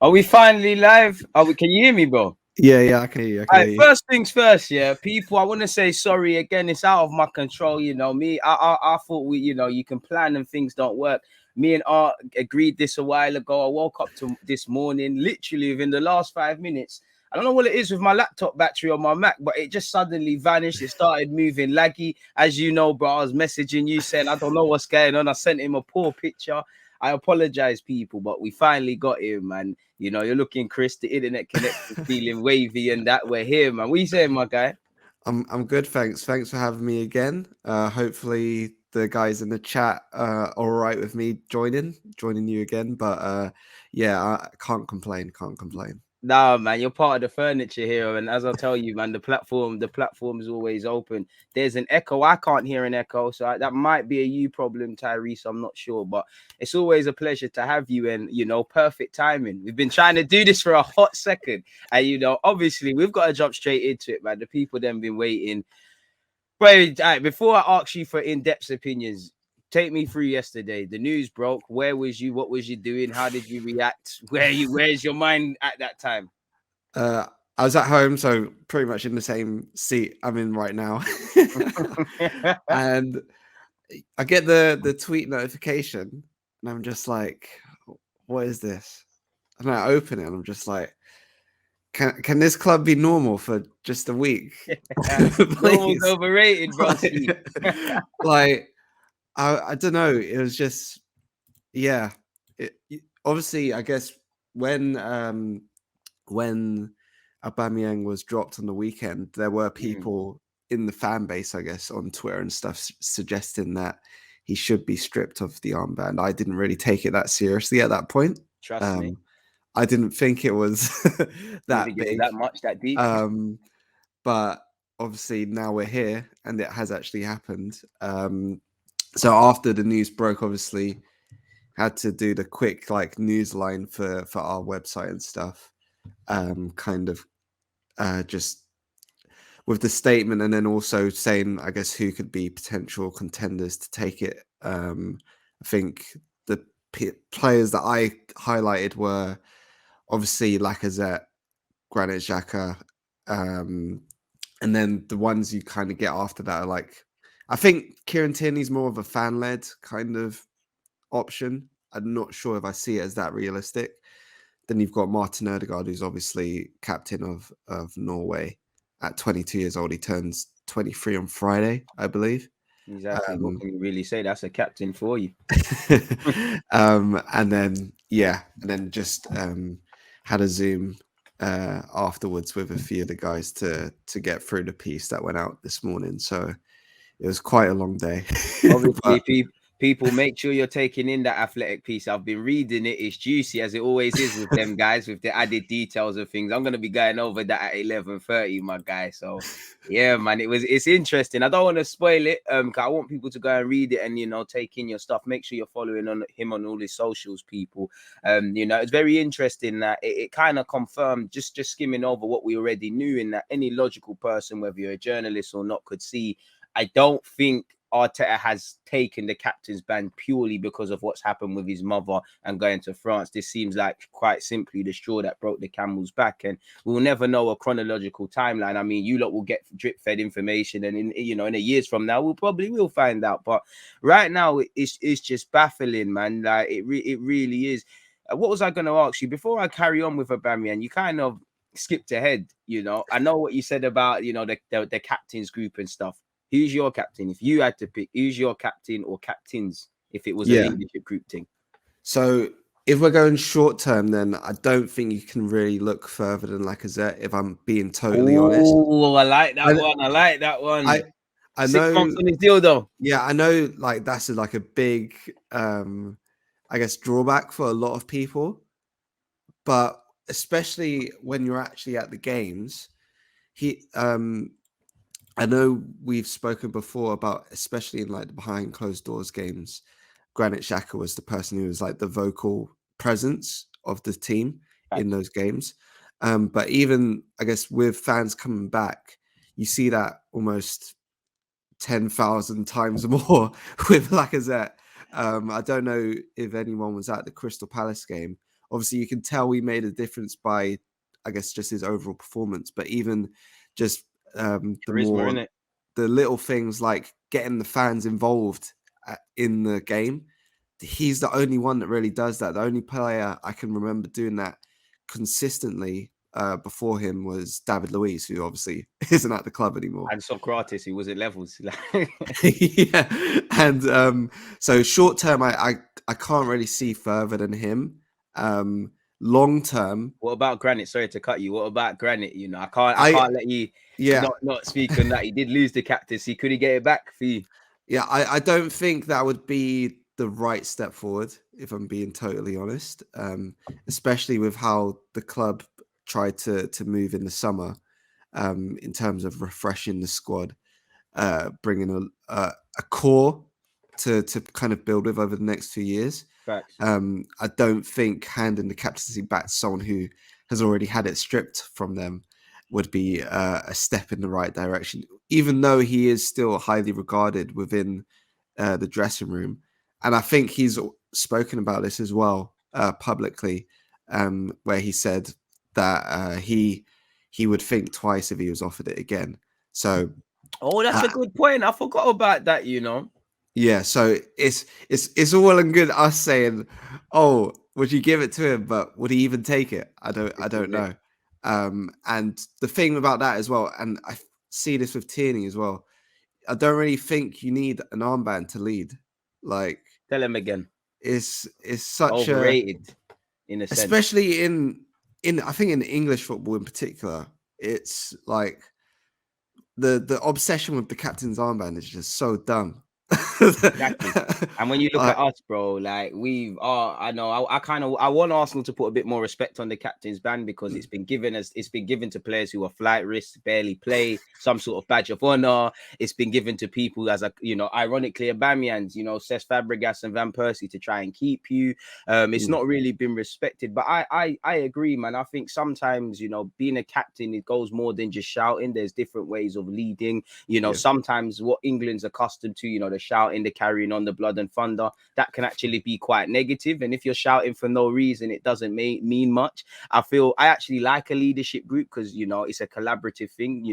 Are we finally live? Can you hear me, bro? Yeah, I can hear you. All right, first things first, yeah. People, I want to say sorry again. It's out of my control, you know. I thought you can plan and things don't work. Me and Art agreed this a while ago. I woke up to this morning, literally within the last 5 minutes. I don't know what it is with my laptop battery on my Mac, but it just suddenly vanished. It started moving laggy. As you know, bro, I was messaging you saying, I don't know what's going on. I sent him a poor picture. I apologize, people, but we finally got him, man. You know, you're looking, Chris, the internet connection feeling wavy and that. We're here, man. What are you saying, my guy? I'm good, thanks. Thanks for having me again. Hopefully the guys in the chat are all right with me joining you again. But yeah, I can't complain. Nah, man, you're part of the furniture here, and as I'll tell you, man, the platform is always open. There's an echo. I can't hear an echo, so that might be a you problem, Tyrese. I'm not sure, but it's always a pleasure to have you, and perfect timing. We've been trying to do this for a hot second, and obviously we've got to jump straight into it, man. The people then been waiting. Wait, all right, before I ask you for in-depth opinions, take me through yesterday. The news broke. Where was you? What was you doing? How did you react? Where's your mind at that time? I was at home, so pretty much in the same seat I'm in right now. And I get the tweet notification, and I'm just like, what is this? And I open it, and I'm just like, can this club be normal for just a week? Normal's overrated, bro. Like, I don't know. It was just, yeah. Obviously, I guess when Aubameyang was dropped on the weekend, there were people in the fan base, I guess, on Twitter and stuff, suggesting that he should be stripped of the armband. I didn't really take it that seriously at that point. Trust me. I didn't think it was that big, that much, that deep. But obviously now we're here, and it has actually happened. So after the news broke, obviously had to do the quick news line for our website and stuff. Kind of just with the statement, and then also saying, I guess, who could be potential contenders to take it. I think the players that I highlighted were obviously Lacazette, Granit Xhaka, and then the ones you kind of get after that are I think Kieran Tierney's more of a fan-led kind of option. I'm not sure if I see it as that realistic. Then you've got Martin Odegaard, who's obviously captain of Norway at 22 years old. He turns 23 on Friday, I believe. Exactly. What can you really say? That's a captain for you. And then just had a Zoom afterwards with a few of the guys to get through the piece that went out this morning. So it was quite a long day. Obviously, people, make sure you're taking in that athletic piece. I've been reading it. It's juicy, as it always is with them guys, with the added details of things. I'm going to be going over that at 11:30, my guy. So, yeah, man, it's interesting. I don't want to spoil it because I want people to go and read it and, take in your stuff. Make sure you're following him on all his socials, people. It's very interesting that it kind of confirmed, just skimming over what we already knew, in that any logical person, whether you're a journalist or not, could see. I don't think Arteta has taken the captain's band purely because of what's happened with his mother and going to France. This seems like quite simply the straw that broke the camel's back, and we'll never know a chronological timeline. I mean, you lot will get drip-fed information, and in a years from now, we'll find out. But right now, it's just baffling, man. Like it really is. What was I going to ask you before I carry on with Aubameyang? You kind of skipped ahead. I know what you said about the captain's group and stuff. Who's your captain? If you had to pick, who's your captain or captains if it was a leadership group thing? So if we're going short term, then I don't think you can really look further than Lacazette, if I'm being totally honest. Oh, I like that one. I like that one. I know 6 months on his deal, though. Yeah, I know that's a big I guess drawback for a lot of people. But especially when you're actually at the games, I know we've spoken before about, especially in the behind closed doors games, Granit Xhaka was the person who was the vocal presence of the team in those games. But even, I guess, with fans coming back, you see that almost 10,000 times more with Lacazette I don't know if anyone was at the Crystal Palace game. Obviously, you can tell we made a difference by, I guess, just his overall performance. But even just Charisma, innit? the little things like getting the fans involved in the game, he's the only one that really does that. The only player I can remember doing that consistently before him was David Luiz, who obviously isn't at the club anymore. And Socrates, who was at levels. Yeah, and so short term, I can't really see further than him. Long term, what about Granit? Sorry to cut you. What about Granit? You know, I can't let you not speak on that. He did lose the captaincy. Could he get it back for you? Yeah, I don't think that would be the right step forward, if I'm being totally honest. Especially with how the club tried to move in the summer, in terms of refreshing the squad, bringing a core to kind of build with over the next 2 years. Facts. I don't think handing the captaincy back to someone who has already had it stripped from them would be a step in the right direction, even though he is still highly regarded within the dressing room. And I think he's spoken about this as well publicly, where he said that he would think twice if he was offered it again. So, that's a good point. I forgot about that, you know. Yeah, so it's all well and good us saying, "Oh, would you give it to him?" But would he even take it? I don't know. And the thing about that as well, and I see this with Tierney as well. I don't really think you need an armband to lead. Like, tell him again. It's such overrated in a sense, especially in I think in English football in particular. It's like the obsession with the captain's armband is just so dumb. Exactly. And when you look at us, bro, like I know I want Arsenal to put a bit more respect on the captain's band, because it's been given to players who are flight risks, barely play, some sort of badge of honor. It's been given to people as ironically Aubameyang, Cesc Fabregas and Van Persie to try and keep you. It's not really been respected. But I agree, man. I think sometimes, being a captain, it goes more than just shouting. There's different ways of leading. Sometimes what England's accustomed to, the shouting, the carrying on, the blood and thunder, that can actually be quite negative. And if you're shouting for no reason, it doesn't mean much. I actually like a leadership group because, it's a collaborative thing.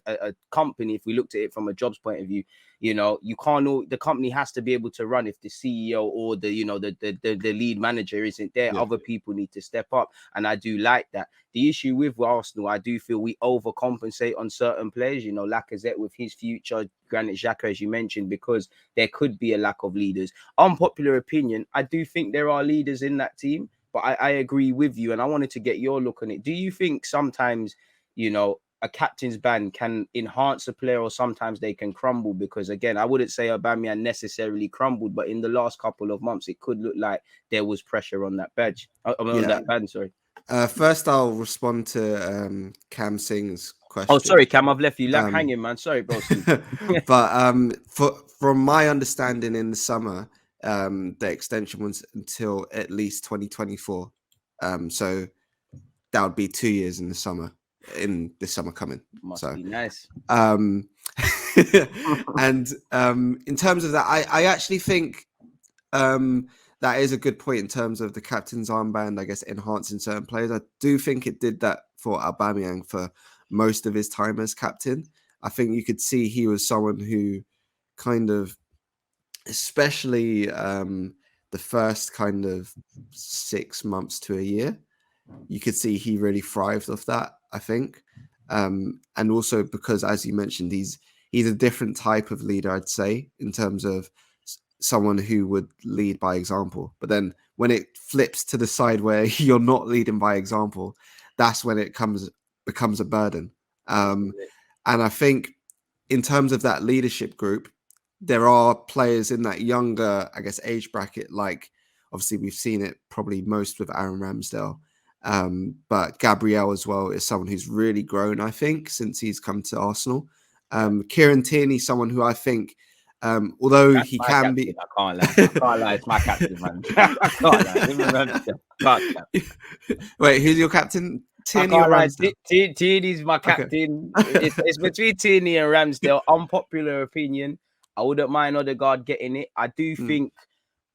A company, if we looked at it from a jobs point of view, you can't the company has to be able to run. If the CEO or the lead manager isn't there, other people need to step up. And I do like that. The issue with Arsenal, I do feel we overcompensate on certain players, Lacazette with his future, Granit Xhaka, as you mentioned, because there could be a lack of leaders. Unpopular opinion, I do think there are leaders in that team, but I agree with you. And I wanted to get your look on it. Do you think sometimes, a captain's band can enhance a player, or sometimes they can crumble? Because again, I wouldn't say Aubameyang necessarily crumbled, but in the last couple of months, it could look like there was pressure on that badge. On that band, sorry. First, I'll respond to Cam Singh's question. Oh, sorry, Cam, I've left you hanging, man. Sorry, bro. But from my understanding, in the summer, the extension was until at least 2024. So that would be 2 years in the summer. In this summer coming, must be nice. And in terms of that, I actually think that is a good point in terms of the captain's armband, I guess, enhancing certain players. I do think it did that for Aubameyang for most of his time as captain. I think you could see he was someone who kind of, especially the first kind of 6 months to a year, you could see he really thrived off that, I think. And also because, as you mentioned, he's a different type of leader, I'd say, in terms of someone who would lead by example. But then when it flips to the side where you're not leading by example, that's when it becomes a burden. And I think in terms of that leadership group, there are players in that younger, I guess, age bracket. Like, obviously, we've seen it probably most with Aaron Ramsdale. But Gabriel as well is someone who's really grown, I think, since he's come to Arsenal. Kieran Tierney, someone who I think, although he can be... I can't lie. It's my captain, man. I can't lie. Wait, who's your captain? Tierney or Ramsdale? Tierney's my captain. Okay. It's between Tierney and Ramsdale. Unpopular opinion. I wouldn't mind Odegaard getting it. I do think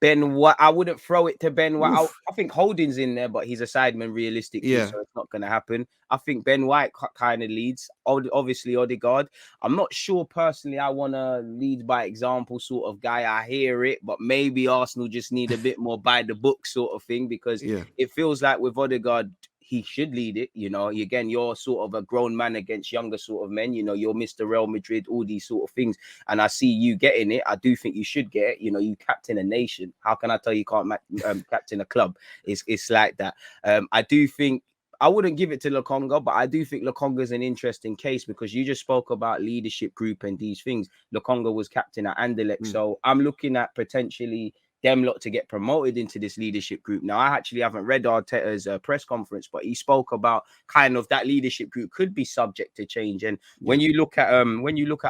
Ben White, I wouldn't throw it to Ben White. I think Holding's in there, but he's a sideman realistically, so it's not going to happen. I think Ben White kind of leads. Obviously, Odegaard. I'm not sure personally. I want to lead by example sort of guy. I hear it, but maybe Arsenal just need a bit more by the book sort of thing, because it feels like with Odegaard, he should lead it. You know, again, you're sort of a grown man against younger sort of men. You know, you're Mr. Real Madrid, all these sort of things. And I see you getting it. I do think you should get it. You know, you captain a nation. How can I tell you can't captain a club? It's like that. I do think I wouldn't give it to Lokonga, but I do think Lokonga is an interesting case, because you just spoke about leadership group and these things. Lokonga was captain at Anderlecht. So I'm looking at potentially them lot to get promoted into this leadership group. Now, I actually haven't read Arteta's press conference, but he spoke about kind of that leadership group could be subject to change. And when you look at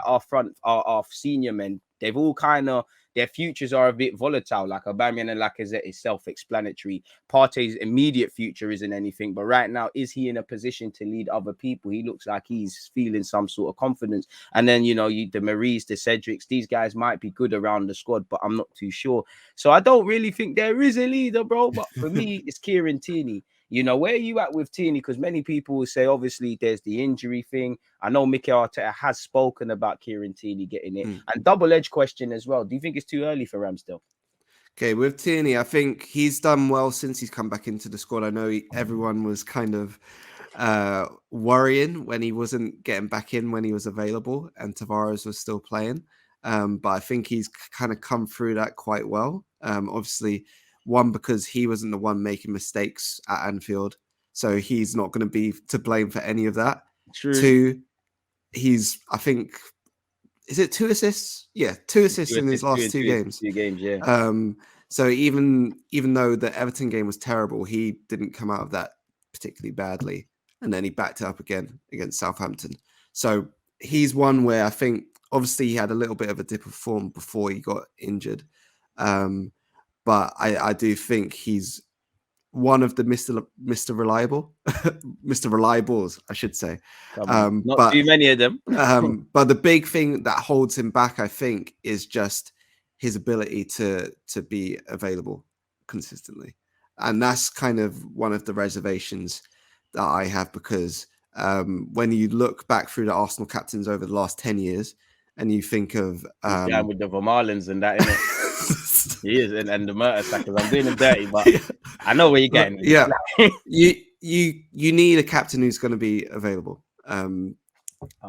our front, our senior men, they've all kind of, their futures are a bit volatile. Like Aubameyang and Lacazette is self-explanatory. Partey's immediate future isn't anything, but right now, is he in a position to lead other people? He looks like he's feeling some sort of confidence. And then, you know, the Maries, the Cedrics, these guys might be good around the squad, but I'm not too sure. So I don't really think there is a leader, bro. But for me, it's Kieran Tierney. You know, where are you at with Tierney? Because many people will say, obviously, there's the injury thing. I know Mikel Arteta has spoken about Kieran Tierney getting it. And double-edged question as well. Do you think it's too early for Ramsdale? Okay, with Tierney, I think he's done well since he's come back into the squad. I know everyone was kind of worrying when he wasn't getting back in when he was available and Tavares was still playing. But I think he's kind of come through that quite well. Obviously, one, because he wasn't the one making mistakes at Anfield, so he's not going to be to blame for any of that. True. Two, he's, I think, is it 2 assists? Yeah, 2 assists in his last two games. 2 games, yeah. So even though the Everton game was terrible, he didn't come out of that particularly badly, and then he backed it up again against Southampton. So he's one where I think obviously he had a little bit of a dip of form before he got injured, but I do think he's one of the Mr. Reliable, Mr. Reliables, I should say. Not too many of them. But the big thing that holds him back, I think, is just his ability to be available consistently. And that's kind of one of the reservations that I have, because when you look back through the Arsenal captains over the last 10 years and you think of... with the Vermaelens and that, innit? He is, and the Mertesackers. I'm doing him dirty, but I know where you're getting. Yeah, you need a captain who's going to be available, and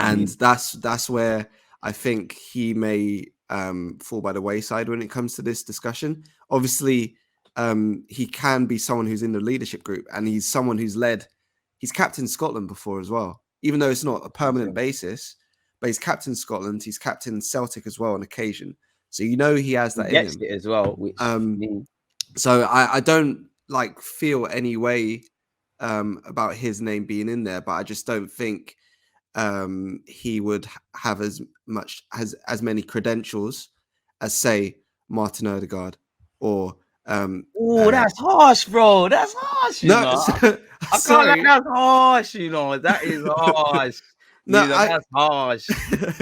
that's where I think he may fall by the wayside when it comes to this discussion. Obviously, he can be someone who's in the leadership group, and he's someone who's he's captained Scotland before as well, even though it's not a permanent basis. But he's captained Scotland. He's captained Celtic as well on occasion. So you know he has that in him as well. So I don't feel any way about his name being in there, but I just don't think he would have as many credentials as, say, Martin Odegaard or. That's harsh, bro. That's harsh. I can't like that's harsh. You know, that is harsh. No, that's harsh.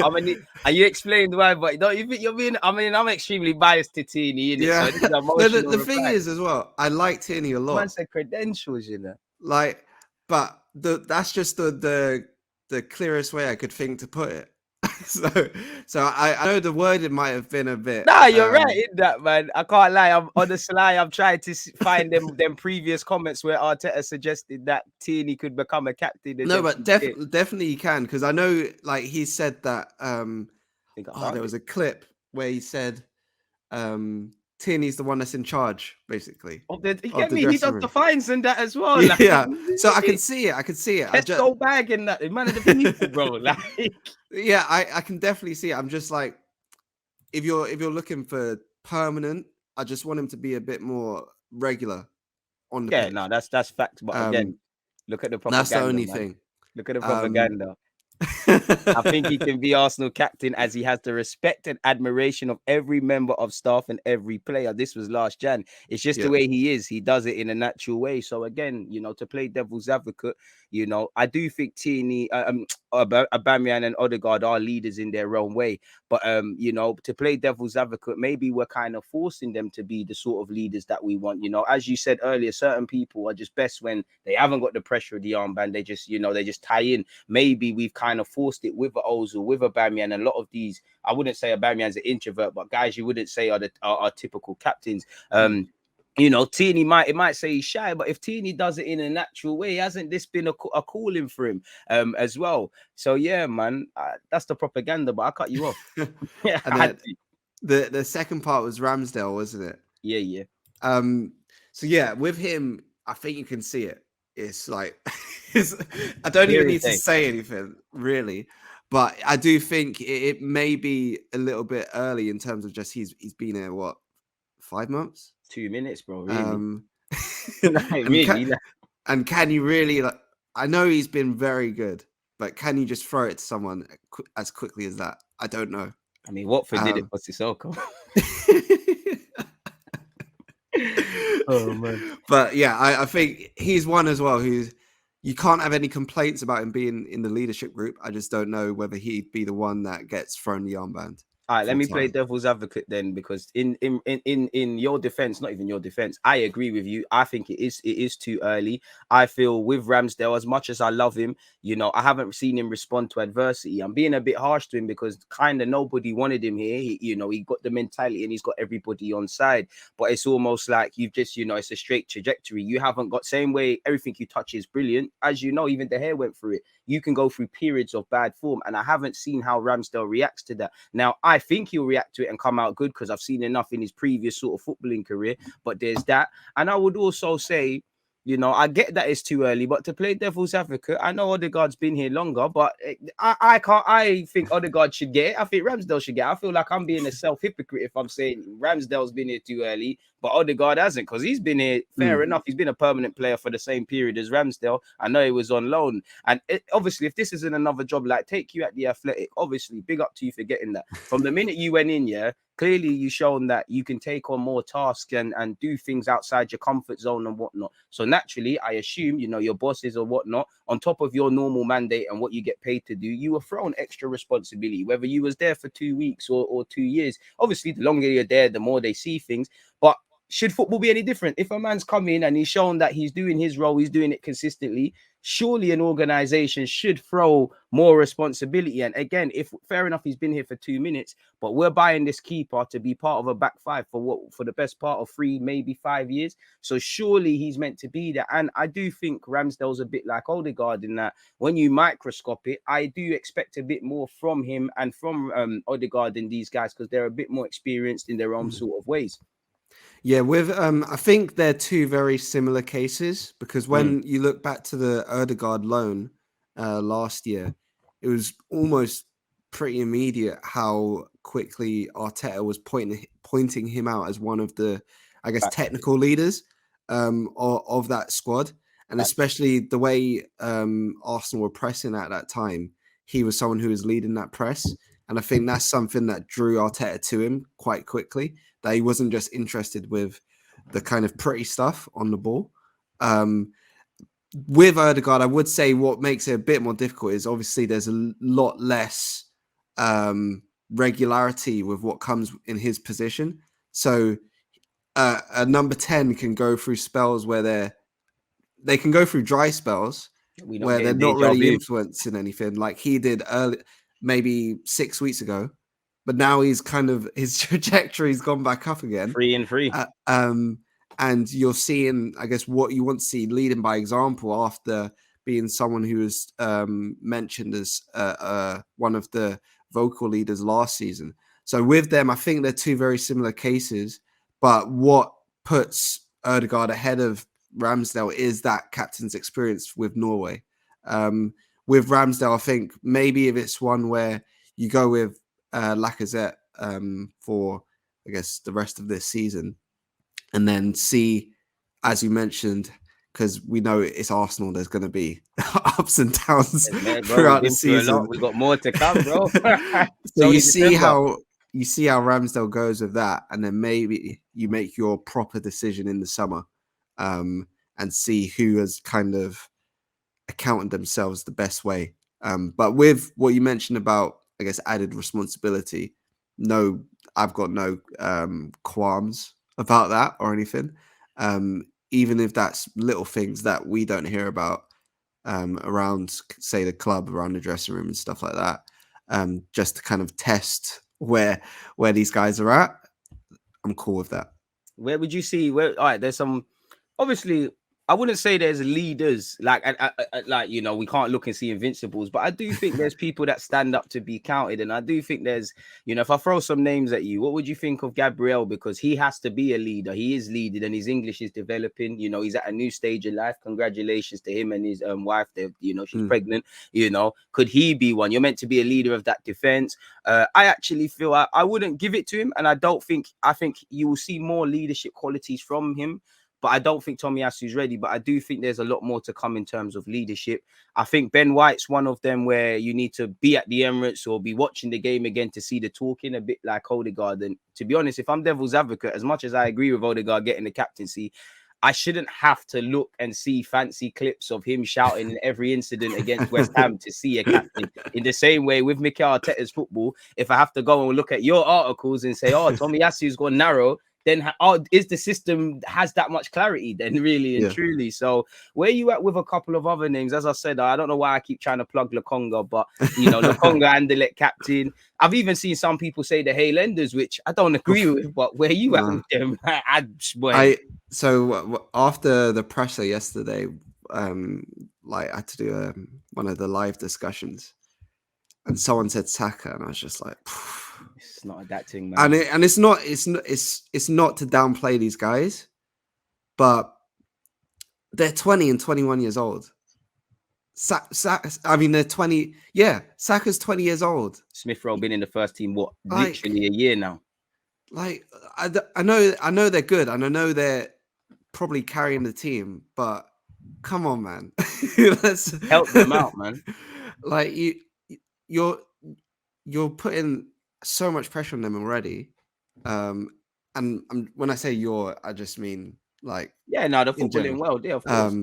I mean, you explained why, but don't you think you're being? I mean, I'm extremely biased to Tierney. Yeah. So the thing is, as well, I like Tierney a lot. Man said credentials, you know. But that's just the clearest way I could think to put it. So I know the wording might have been a bit. Nah, you're right in that, man. I can't lie. I'm on the sly. I'm trying to find them previous comments where Arteta suggested that Tierney could become a captain. No, but definitely he can, because I know, he said that. There was a clip where he said, Tierney's the one that's in charge, basically. He does the fines and that as well. Yeah. So I can see it. Let's go back in that. Man of the people, bro. Yeah, I can definitely see it. I'm just if you're looking for permanent, I just want him to be a bit more regular on the pitch. No, that's fact. But again, look at the propaganda. That's the only thing. Look at the propaganda. I think he can be Arsenal captain as he has the respect and admiration of every member of staff and every player. This was last Jan. It's just the Yeah. way he is. He does it in a natural way. So again, to play devil's advocate, I do think Tierney, Aubameyang and Odegaard are leaders in their own way. But to play devil's advocate, maybe we're kind of forcing them to be the sort of leaders that we want. As you said earlier, certain people are just best when they haven't got the pressure of the armband. They just, they just tie in. Maybe we've kind of forced it with Ozil, with Aubameyang, and a lot of these. I wouldn't say Aubameyang's an introvert, but guys you wouldn't say are typical captains. Tierney might say he's shy, but if Tierney does it in a natural way, hasn't this been a calling for him as well? So yeah, man, that's the propaganda. But I cut you off. Yeah, And then the second part was Ramsdale, wasn't it? yeah. So yeah, with him, I think you can see it. It's like I don't even need to say anything really, but I do think it may be a little bit early in terms of just he's been here 5 months, 2 minutes, bro. Really, and can you really I know he's been very good, but can you just throw it to someone as quickly as that? I don't know. I mean, Watford did it for Sissoko. Oh man. But yeah, I think he's one as well who's you can't have any complaints about him being in the leadership group. I just don't know whether he'd be the one that gets thrown the armband. All right, let me play devil's advocate then, because in your defense, not even your defense, I agree with you. I think it is too early. I feel with Ramsdale, as much as I love him, I haven't seen him respond to adversity. I'm being a bit harsh to him because kind of nobody wanted him here. He got the mentality and he's got everybody on side. But it's almost like you've just, it's a straight trajectory. You haven't got same way everything you touch is brilliant. As you know, even the hair went through it. You can go through periods of bad form, and I haven't seen how Ramsdale reacts to that. Now, I think he'll react to it and come out good because I've seen enough in his previous sort of footballing career, but there's that. And I would also say, I get that it's too early, but to play devil's advocate, I know Odegaard's been here longer, but I think Odegaard should get it. I think Ramsdale should get it. I feel like I'm being a self-hypocrite if I'm saying Ramsdale's been here too early, but Odegaard hasn't, because he's been here, fair enough. He's been a permanent player for the same period as Ramsdale. I know he was on loan. And obviously, if this isn't another job, like take you at the Athletic, obviously, big up to you for getting that. From the minute you went in, yeah, clearly you've shown that you can take on more tasks and do things outside your comfort zone and whatnot. So naturally, I assume, your bosses or whatnot, on top of your normal mandate and what you get paid to do, you were thrown extra responsibility, whether you was there for 2 weeks or 2 years. Obviously, the longer you're there, the more they see things. But should football be any different? If a man's come in and he's shown that he's doing his role, he's doing it consistently, surely an organization should throw more responsibility. And again, if fair enough, he's been here for 2 minutes, but we're buying this keeper to be part of a back five for the best part of 3, maybe 5 years. So surely he's meant to be there. And I do think Ramsdale's a bit like Odegaard in that when you microscope it, I do expect a bit more from him and from Odegaard and these guys, because they're a bit more experienced in their own sort of ways. Yeah, with I think they're two very similar cases, because when you look back to the Odegaard loan last year, it was almost pretty immediate how quickly Arteta was pointing him out as one of the, I guess, technical leaders of that squad, and especially the way Arsenal were pressing at that time, he was someone who was leading that press, and I think that's something that drew Arteta to him quite quickly. That he wasn't just interested with the kind of pretty stuff on the ball. With Odegaard, I would say what makes it a bit more difficult is obviously there's a lot less regularity with what comes in his position. So a number 10 can go through spells where they can go through dry spells where they're not really influencing anything, like he did early, maybe 6 weeks ago. But now he's kind of, his trajectory's gone back up again. Free. And you're seeing, I guess, what you want to see, leading by example after being someone who was mentioned as one of the vocal leaders last season. So with them, I think they're two very similar cases. But what puts Odegaard ahead of Ramsdale is that captain's experience with Norway. With Ramsdale, I think maybe if it's one where you go with Lacazette for, I guess, the rest of this season, and then see, as you mentioned, because we know it's Arsenal. There's going to be ups and downs Man, bro, throughout we've the been through a season. lot. We got more to come, bro. It's So only December. you see how Ramsdale goes with that, and then maybe you make your proper decision in the summer, and see who has kind of accounted themselves the best way. But with what you mentioned about, I guess, added responsibility, no, I've got no qualms about that or anything. Even if that's little things that we don't hear about around, say, the club, around the dressing room and stuff like that, just to kind of test where these guys are at. I'm cool with that. Where would you see? All right, there's some. Obviously, I wouldn't say there's leaders like we can't look and see invincibles, but I do think there's people that stand up to be counted, and I do think there's, if I throw some names at you, what would you think of Gabriel? Because he has to be a leader. He is leading, and his English is developing. He's at a new stage in life. Congratulations to him and his wife. She's pregnant. Could he be one? You're meant to be a leader of that defense. I actually feel I wouldn't give it to him, and I think you will see more leadership qualities from him. But I don't think Tomiyasu's ready. But I do think there's a lot more to come in terms of leadership. I think Ben White's one of them where you need to be at the Emirates or be watching the game again to see the talking, a bit like Odegaard. And to be honest, if I'm devil's advocate, as much as I agree with Odegaard getting the captaincy, I shouldn't have to look and see fancy clips of him shouting in every incident against West Ham to see a captain. In the same way with Mikel Arteta's football, if I have to go and look at your articles and say, Tomiyasu's gone narrow, then is the system has that much clarity then really and truly? So where you at with a couple of other names? As I said, I don't know why I keep trying to plug Lokonga, but Lokonga and the captain. I've even seen some people say the Highlanders, which I don't agree with, but where you at with them? So after the presser yesterday, I had to do one of the live discussions, and someone said Saka, and I was just like, it's not that thing, man. And it's not to downplay these guys, but they're 20 and 21 years old. They're 20. Yeah, Saka's 20 years old. Smith Rowe been in the first team literally a year now. Like I know they're good, and I know they're probably carrying the team, but come on, man, let's help them out, man. Like you're putting so much pressure on them already, and when I say I just mean like the footballing world, of course.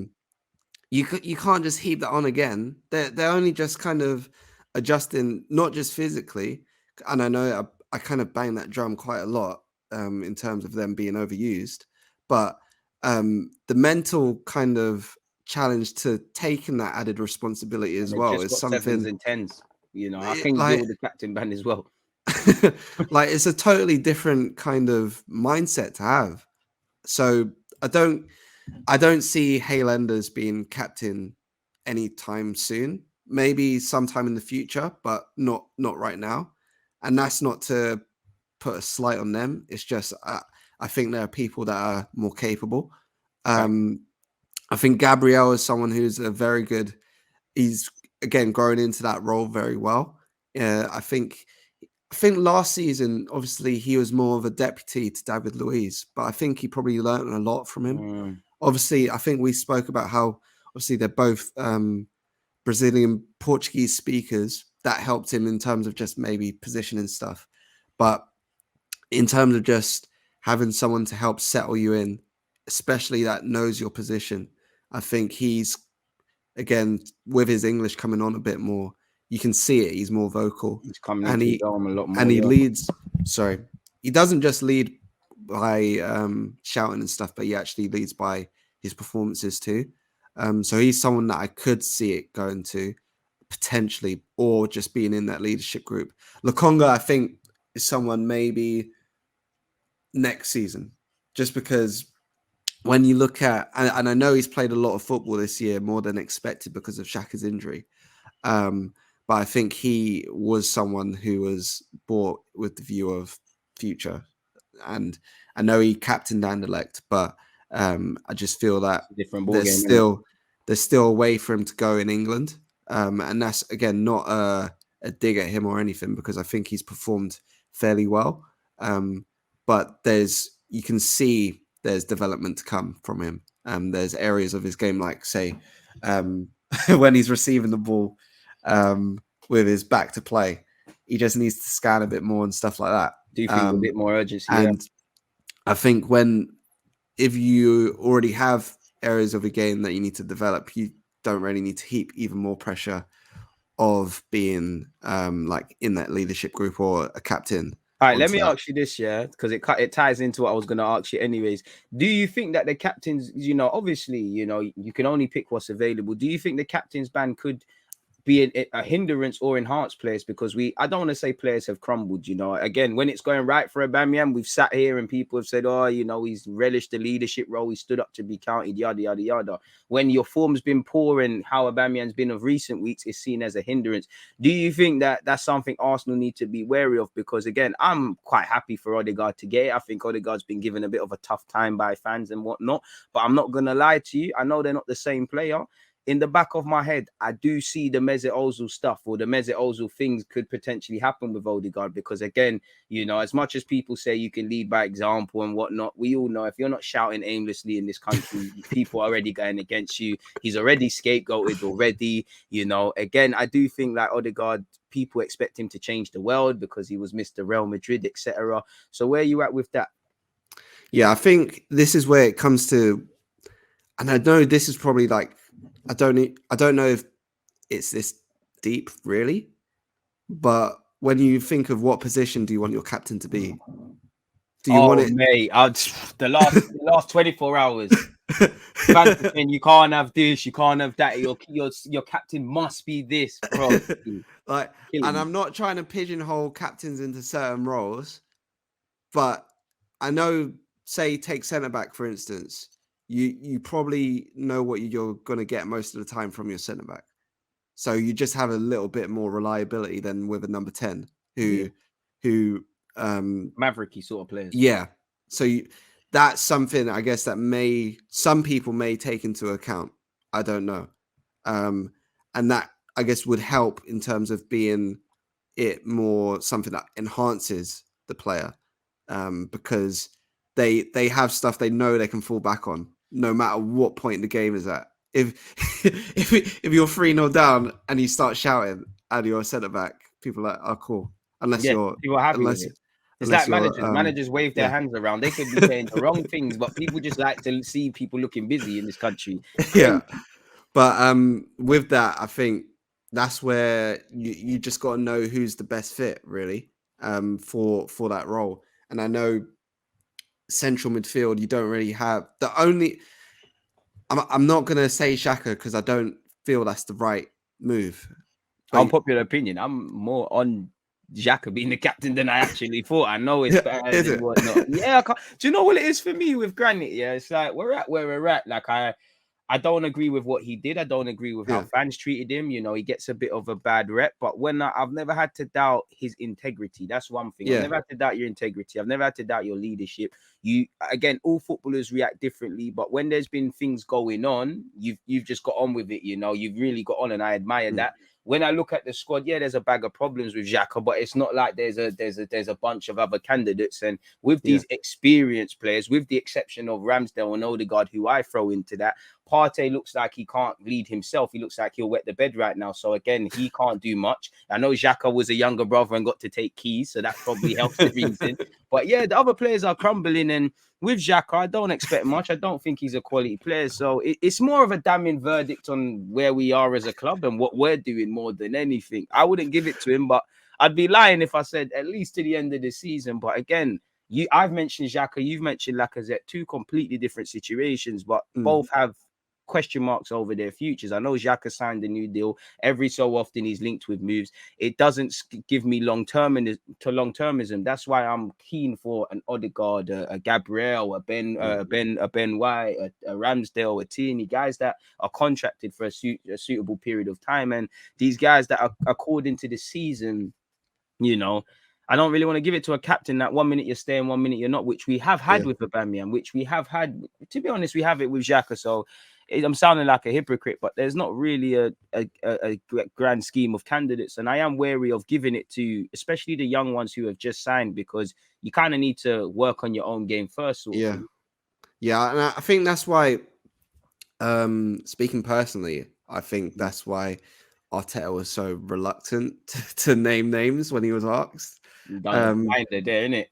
You can't just heap that on again. They're only just kind of adjusting, not just physically, and I know I kind of bang that drum quite a lot in terms of them being overused, but the mental kind of challenge to taking that added responsibility as well is something. 7s and 10s, I can deal with the captain band as well. Like it's a totally different kind of mindset to have. So I don't see Highlanders being captain anytime soon. Maybe sometime in the future, but not right now. And that's not to put a slight on them. It's just I think there are people that are more capable. I think Gabriel is someone who's a very good. He's again growing into that role very well. I think last season, obviously, he was more of a deputy to David Luiz, but I think he probably learned a lot from him. Obviously, I think we spoke about how obviously they're both Brazilian Portuguese speakers. That helped him in terms of just maybe positioning stuff. But in terms of just having someone to help settle you in, especially that knows your position, I think he's, again, with his English coming on a bit more, you can see it. He's more vocal. He's coming into his own a lot more. And he leads. Sorry. He doesn't just lead by shouting and stuff, but he actually leads by his performances too. So he's someone that I could see it going to potentially, or just being in that leadership group. Lokonga, I think, is someone maybe next season, just because when you look at, and I know he's played a lot of football this year, more than expected because of Xhaka's injury. But I think he was someone who was bought with the view of future. And I know he captained Anderlecht, but I just feel that there's still a way for him to go in England. And that's, again, not a dig at him or anything, because I think he's performed fairly well. But you can see there's development to come from him. There's areas of his game, like say when he's receiving the ball with his back to play, he just needs to scan a bit more and stuff like that. Do you think a bit more urgency? And I think if you already have areas of a game that you need to develop, you don't really need to heap even more pressure of being like in that leadership group or a captain. All right, let me ask you this, because it ties into what I was going to ask you anyways. Do you think that the captains, obviously, you can only pick what's available. Do you think the captain's ban could be a hindrance or enhance players? Because I don't want to say players have crumbled, again, when it's going right for Aubameyang, we've sat here and people have said, he's relished the leadership role, he stood up to be counted, yada yada yada. When your form's been poor and how Aubameyang's been of recent weeks is seen as a hindrance. Do you think that that's something Arsenal need to be wary of? Because again, I'm quite happy for Odegaard to get it. I think Odegaard's been given a bit of a tough time by fans and whatnot, but I'm not gonna lie to you, I know they're not the same player. In the back of my head, I do see the Mesut Ozil stuff, or the Mesut Ozil things could potentially happen with Odegaard, because again, as much as people say you can lead by example and whatnot, we all know if you're not shouting aimlessly in this country, people are already going against you. He's already scapegoated already, Again, I do think that Odegaard, people expect him to change the world because he was Mr. Real Madrid, etc. So where are you at with that? Yeah, I think this is where it comes to, and I know this is probably like, I don't know if it's this deep, really, but when you think of what position do you want your captain to be? Do you want it, mate? The last 24 hours. And you can't have this, you can't have that. Your captain must be this, bro. And I'm not trying to pigeonhole captains into certain roles, but I know, say, take centre back for instance. You probably know what you're going to get most of the time from your centre back. So you just have a little bit more reliability than with a number 10 who mavericky sort of players. Yeah. So that's something I guess that some people may take into account. I don't know. And that I guess would help in terms of being it more something that enhances the player. Because they have stuff they know they can fall back on no matter what point the game is at. If you're 3-0 down and you start shouting and you're a centre back, people are like, oh, cool. Unless you're happy with it. It's like managers wave their hands around. They could be saying the wrong things, but people just like to see people looking busy in this country. Yeah. But with that, I think that's where you just got to know who's the best fit, really, for that role. And I know central midfield, you don't really have the only. I'm not going to say Xhaka because I don't feel that's the right move. Unpopular opinion. I'm more on Xhaka being the captain than I actually thought. I know it's better than whatnot. Yeah, do you know what it is for me with Granit? Yeah, it's like we're at where we're at. Like I don't agree with what he did. I don't agree with how fans treated him. He gets a bit of a bad rep. But I've never had to doubt his integrity. That's one thing. I've never had to doubt your integrity. I've never had to doubt your leadership. Again, all footballers react differently. But when there's been things going on, you've just got on with it. You've really got on, and I admire that. When I look at the squad, there's a bag of problems with Xhaka, but it's not like there's a bunch of other candidates. And with these experienced players, with the exception of Ramsdale and Odegaard, who I throw into that, Partey looks like he can't lead himself. He looks like he'll wet the bed right now. So again, he can't do much. I know Xhaka was a younger brother and got to take keys, so that probably helps the reason. But yeah, the other players are crumbling, and with Xhaka, I don't expect much. I don't think he's a quality player. So it's more of a damning verdict on where we are as a club and what we're doing more than anything. I wouldn't give it to him, but I'd be lying if I said at least to the end of the season. But again, I've mentioned Xhaka, you've mentioned Lacazette, two completely different situations, but both have question marks over their futures. I know Xhaka signed a new deal. Every so often he's linked with moves. It doesn't give me long-termism. That's why I'm keen for an Odegaard, a Gabriel, a Ben White, a Ramsdale, a Tierney, guys that are contracted for a suitable period of time. And these guys that are according to the season, I don't really want to give it to a captain that 1 minute you're staying, 1 minute you're not, which we have had with Aubameyang, which we have had, to be honest, we have it with Xhaka. So I'm sounding like a hypocrite, but there's not really a grand scheme of candidates. And I am wary of giving it to, especially the young ones who have just signed, because you kind of need to work on your own game first. Yeah. And I think that's why Speaking personally, I think that's why Arteta was so reluctant to name names when he was asked. Blinded there, innit?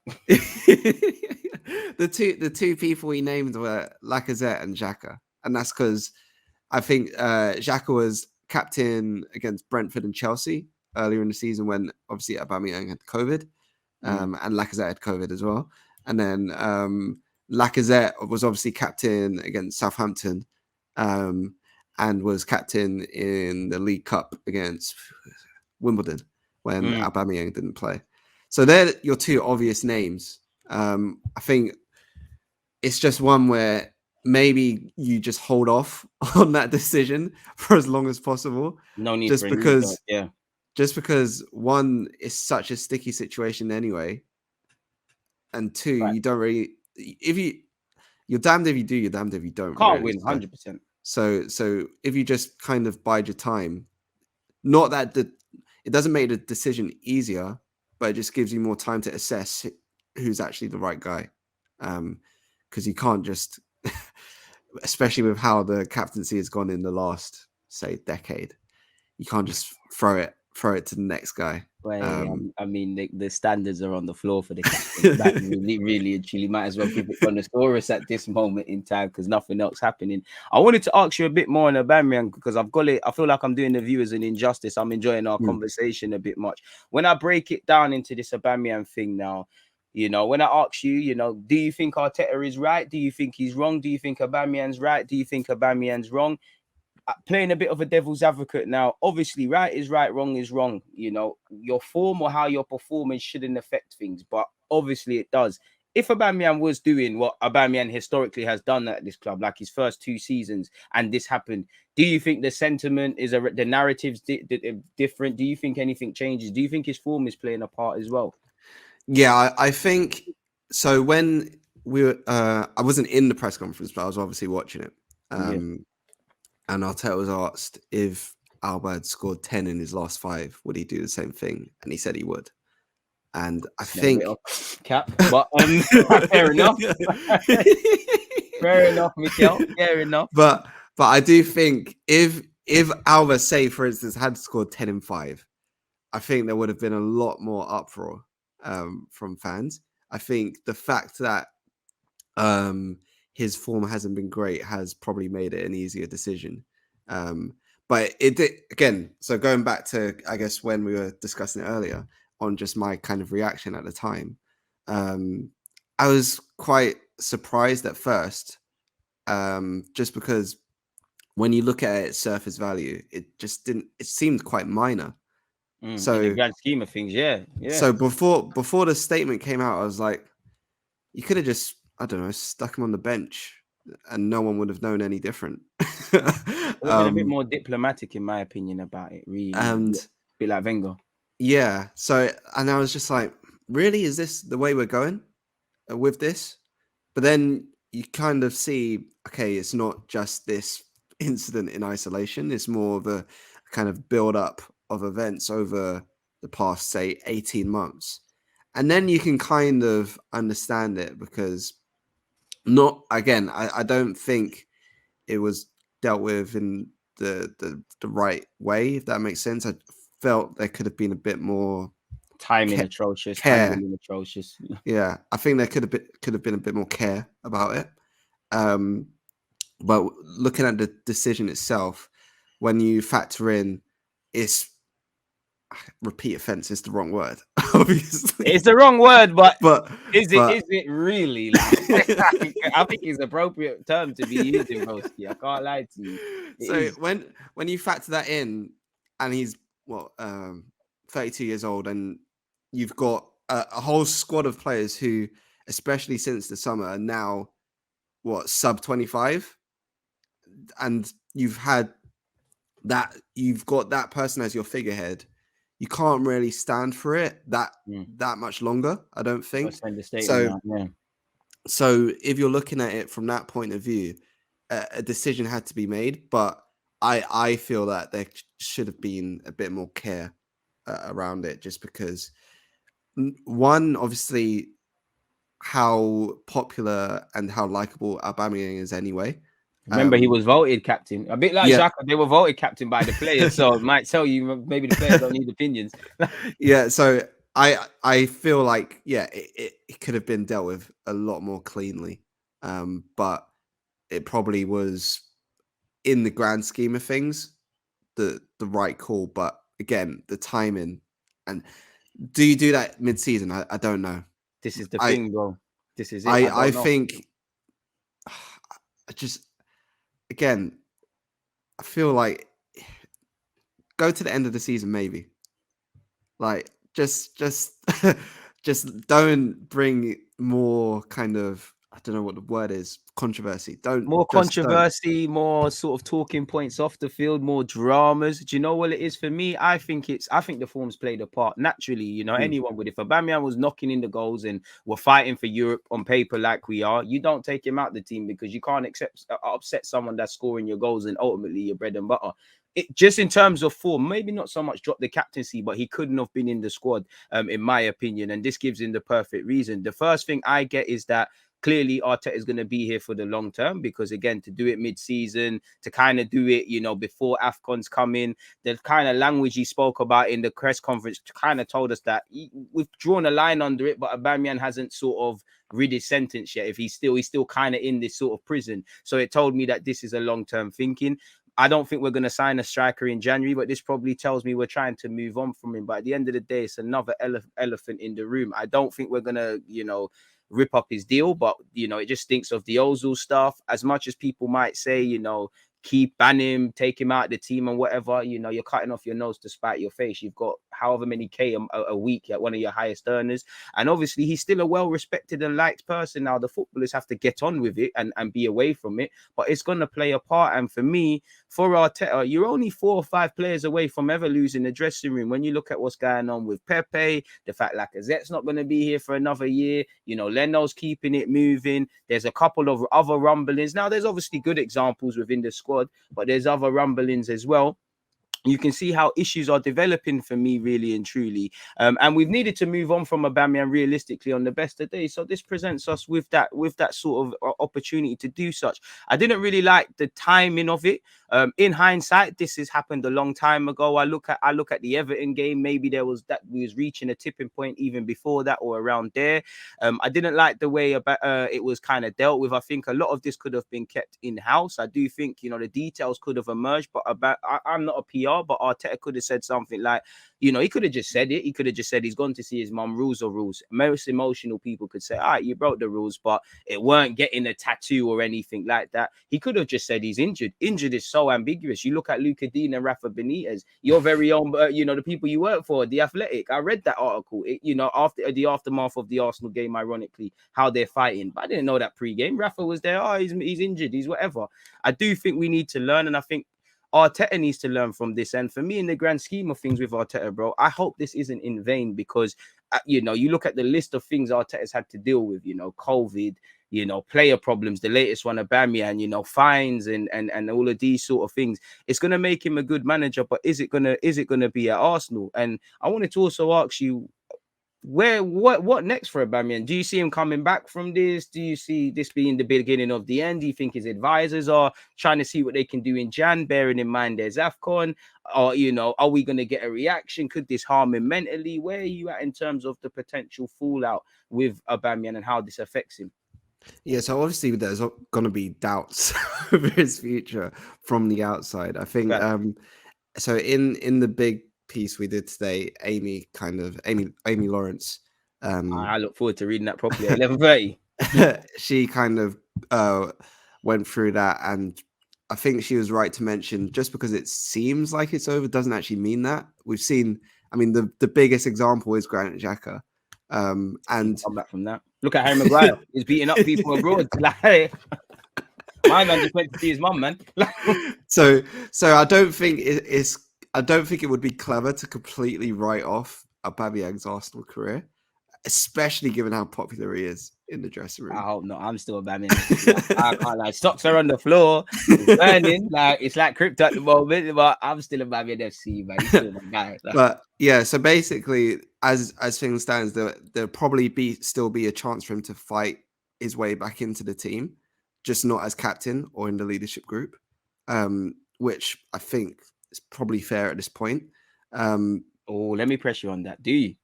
The two people he named were Lacazette and Xhaka, and that's because I think Xhaka was captain against Brentford and Chelsea earlier in the season when obviously Aubameyang had COVID, and Lacazette had COVID as well, and then Lacazette was obviously captain against Southampton, and was captain in the League Cup against Wimbledon when Aubameyang didn't play. So they're your two obvious names. I think it's just one where maybe you just hold off on that decision for as long as possible. No need just for because, yeah. Just because one is such a sticky situation anyway, and two, Right. you don't really. You're damned if you do, you're damned if you don't. Can't really. win 100%. So if you just kind of bide your time, not that it doesn't make the decision easier, but it just gives you more time to assess who's actually the right guy. Because you can't just, especially with how the captaincy has gone in the last, say, decade, you can't just throw it to the next guy. I mean, the standards are on the floor for the captain. That really and truly might as well give it Connosaurus at this moment in time because nothing else happening. I wanted to ask you a bit more on Aubameyang because I've got it. I feel like I'm doing the viewers an injustice. I'm enjoying our conversation a bit much. When I break it down into this Aubameyang thing now, you know, when I ask you, you know, do you think Arteta is right? Do you think he's wrong? Do you think Aubameyang's right? Do you think Aubameyang's wrong? Playing a bit of a devil's advocate now, obviously, right is right, wrong is wrong. You know, your form or how you're performing shouldn't affect things, but obviously it does. If Aubameyang was doing what Aubameyang historically has done at this club, like his first 2 seasons, and this happened, do you think the sentiment is the narrative's different? Do you think anything changes? Do you think his form is playing a part as well? Yeah, I think so. When we were, I wasn't in the press conference, but I was obviously watching it. And Arteta was asked if Alba had scored 10 in his last 5, would he do the same thing? And he said he would. And I think cap, but fair enough. Fair enough, Mikel. Fair enough. But I do think if Alba, say for instance, had scored 10 in 5, I think there would have been a lot more uproar from fans. I think the fact that his form hasn't been great has probably made it an easier decision. But it did again. So going back to, I guess, when we were discussing it earlier on just my kind of reaction at the time, I was quite surprised at first, just because when you look at it at surface value, it just didn't. It seemed quite minor. So in the grand scheme of things, yeah. So before the statement came out, I was like, you could have just, I don't know, stuck him on the bench and no one would have known any different. It would have been a bit more diplomatic, in my opinion, about it, really. And a bit like Wenger. Yeah. So, and I was just like, really? Is this the way we're going with this? But then you kind of see, okay, it's not just this incident in isolation. It's more of a kind of build up of events over the past, say, 18 months. And then you can kind of understand it because I don't think it was dealt with in the right way, if that makes sense. I felt there could have been a bit more timing atrocious, handling atrocious. Yeah, I think there could have been a bit more care about it. But looking at the decision itself, when you factor in, repeat offense is the wrong word. Obviously, it's the wrong word, but is but, it really? Like, I think it's appropriate term to be used in Roski. I can't lie to you. So when you factor that in, and he's 32 years old, and you've got a whole squad of players who, especially since the summer, are now sub 25, and you've got that person as your figurehead. You can't really stand for it that much longer, I don't think. So if you're looking at it from that point of view, a decision had to be made, but I feel that there should have been a bit more care around it, just because one, obviously, how popular and how likable Aubameyang is anyway. Remember, he was voted captain. A bit like Yeah. Xhaka, they were voted captain by the players, so it might tell you maybe the players don't need opinions. Yeah, so I feel like it could have been dealt with a lot more cleanly, but it probably was in the grand scheme of things the right call. But again, the timing, and do you do that mid-season? I don't know. This is the thing, bro. This is it. I don't know. think I just again I feel like go to the end of the season maybe. Like just just don't bring more kind of, I don't know what the word is, controversy. Don't More just don't. controversy, more sort of talking points off the field, more dramas. Do you know what it is for me? I think the form's played a part naturally. You know, anyone would. If Aubameyang was knocking in the goals and we're fighting for Europe on paper like we are, you don't take him out the team because you can't upset someone that's scoring your goals and ultimately your bread and butter. It just in terms of form, maybe not so much drop the captaincy, but he couldn't have been in the squad, in my opinion. And this gives him the perfect reason. The first thing I get is that clearly Arteta is going to be here for the long term because, again, to do it mid-season, to kind of do it, you know, before AFCON's come in, the kind of language he spoke about in the press conference kind of told us that we've drawn a line under it, but Aubameyang hasn't sort of read his sentence yet. If he's still kind of in this sort of prison. So it told me that this is a long-term thinking. I don't think we're going to sign a striker in January, but this probably tells me we're trying to move on from him. But at the end of the day, it's another elephant in the room. I don't think we're going to, you know, rip up his deal, but, you know, it just stinks of the Ozil stuff. As much as people might say, you know, ban him, take him out of the team and whatever, you know, you're cutting off your nose to spite your face. You've got however many K a week at one of your highest earners. And obviously he's still a well-respected and liked person. Now the footballers have to get on with it and be away from it, but it's going to play a part. And for me, for Arteta, you're only 4 or 5 players away from ever losing the dressing room. When you look at what's going on with Pepe, the fact Lacazette's not going to be here for another year, you know, Leno's keeping it moving. There's a couple of other rumblings. Now, there's obviously good examples within the squad, but there's other rumblings as well. You can see how issues are developing for me, really and truly. And we've needed to move on from Aubameyang realistically on the best of days. So this presents us with that sort of opportunity to do such. I didn't really like the timing of it. In hindsight, this has happened a long time ago. I look at the Everton game. Maybe we was reaching a tipping point even before that or around there. I didn't like the way it was kind of dealt with. I think a lot of this could have been kept in-house. I do think, you know, the details could have emerged, but I'm not a PR, but Arteta could have said something like, you know, he could have just said it. He could have just said he's gone to see his mum, rules or rules. Most emotional people could say, all right, you broke the rules, but it weren't getting a tattoo or anything like that. He could have just said he's injured. Injured is so ambiguous. You look at Luca Dean and Rafa Benitez, your very own, you know, the people you work for, The Athletic. I read that article, you know, after the aftermath of the Arsenal game, ironically, how they're fighting. But I didn't know that pre-game. Rafa was there. Oh, he's injured. He's whatever. I do think we need to learn, and I think Arteta needs to learn from this. And for me, in the grand scheme of things with Arteta, bro, I hope this isn't in vain because, you know, you look at the list of things Arteta's had to deal with, you know, COVID, you know, player problems, the latest one, Aubameyang, you know, fines and all of these sort of things. It's going to make him a good manager, but is it going to be at Arsenal? And I wanted to also ask you, what next for Aubameyang? Do you see him coming back from this? Do you see this being the beginning of the end? Do you think his advisors are trying to see what they can do in Jan, bearing in mind there's AFCON? Or, you know, are we going to get a reaction? Could this harm him mentally? Where are you at in terms of the potential fallout with Aubameyang and how this affects him? Yeah, so obviously there's going to be doubts over his future from the outside. I think so in the big piece we did today, Amy Lawrence. I look forward to reading that properly at 11:30. She kind of went through that, and I think she was right to mention just because it seems like it's over doesn't actually mean that. We've seen, I mean, the biggest example is Granit Xhaka. And come back from that. Look at Harry Maguire. He's beating up people abroad. Like, my man just went to see his mum, man. so I don't think it would be clever to completely write off Aubameyang's Arsenal career, especially given how popular he is in the dressing room. I hope not. I'm still Aubameyang. I can't lie. Stocks are on the floor. It's burning. It's like crypto at the moment, but I'm still Aubameyang FC, man. He's still my guy. But yeah, so basically, as things stands, there'll probably still be a chance for him to fight his way back into the team, just not as captain or in the leadership group, which I think is probably fair at this point. Let me press you on that. Do you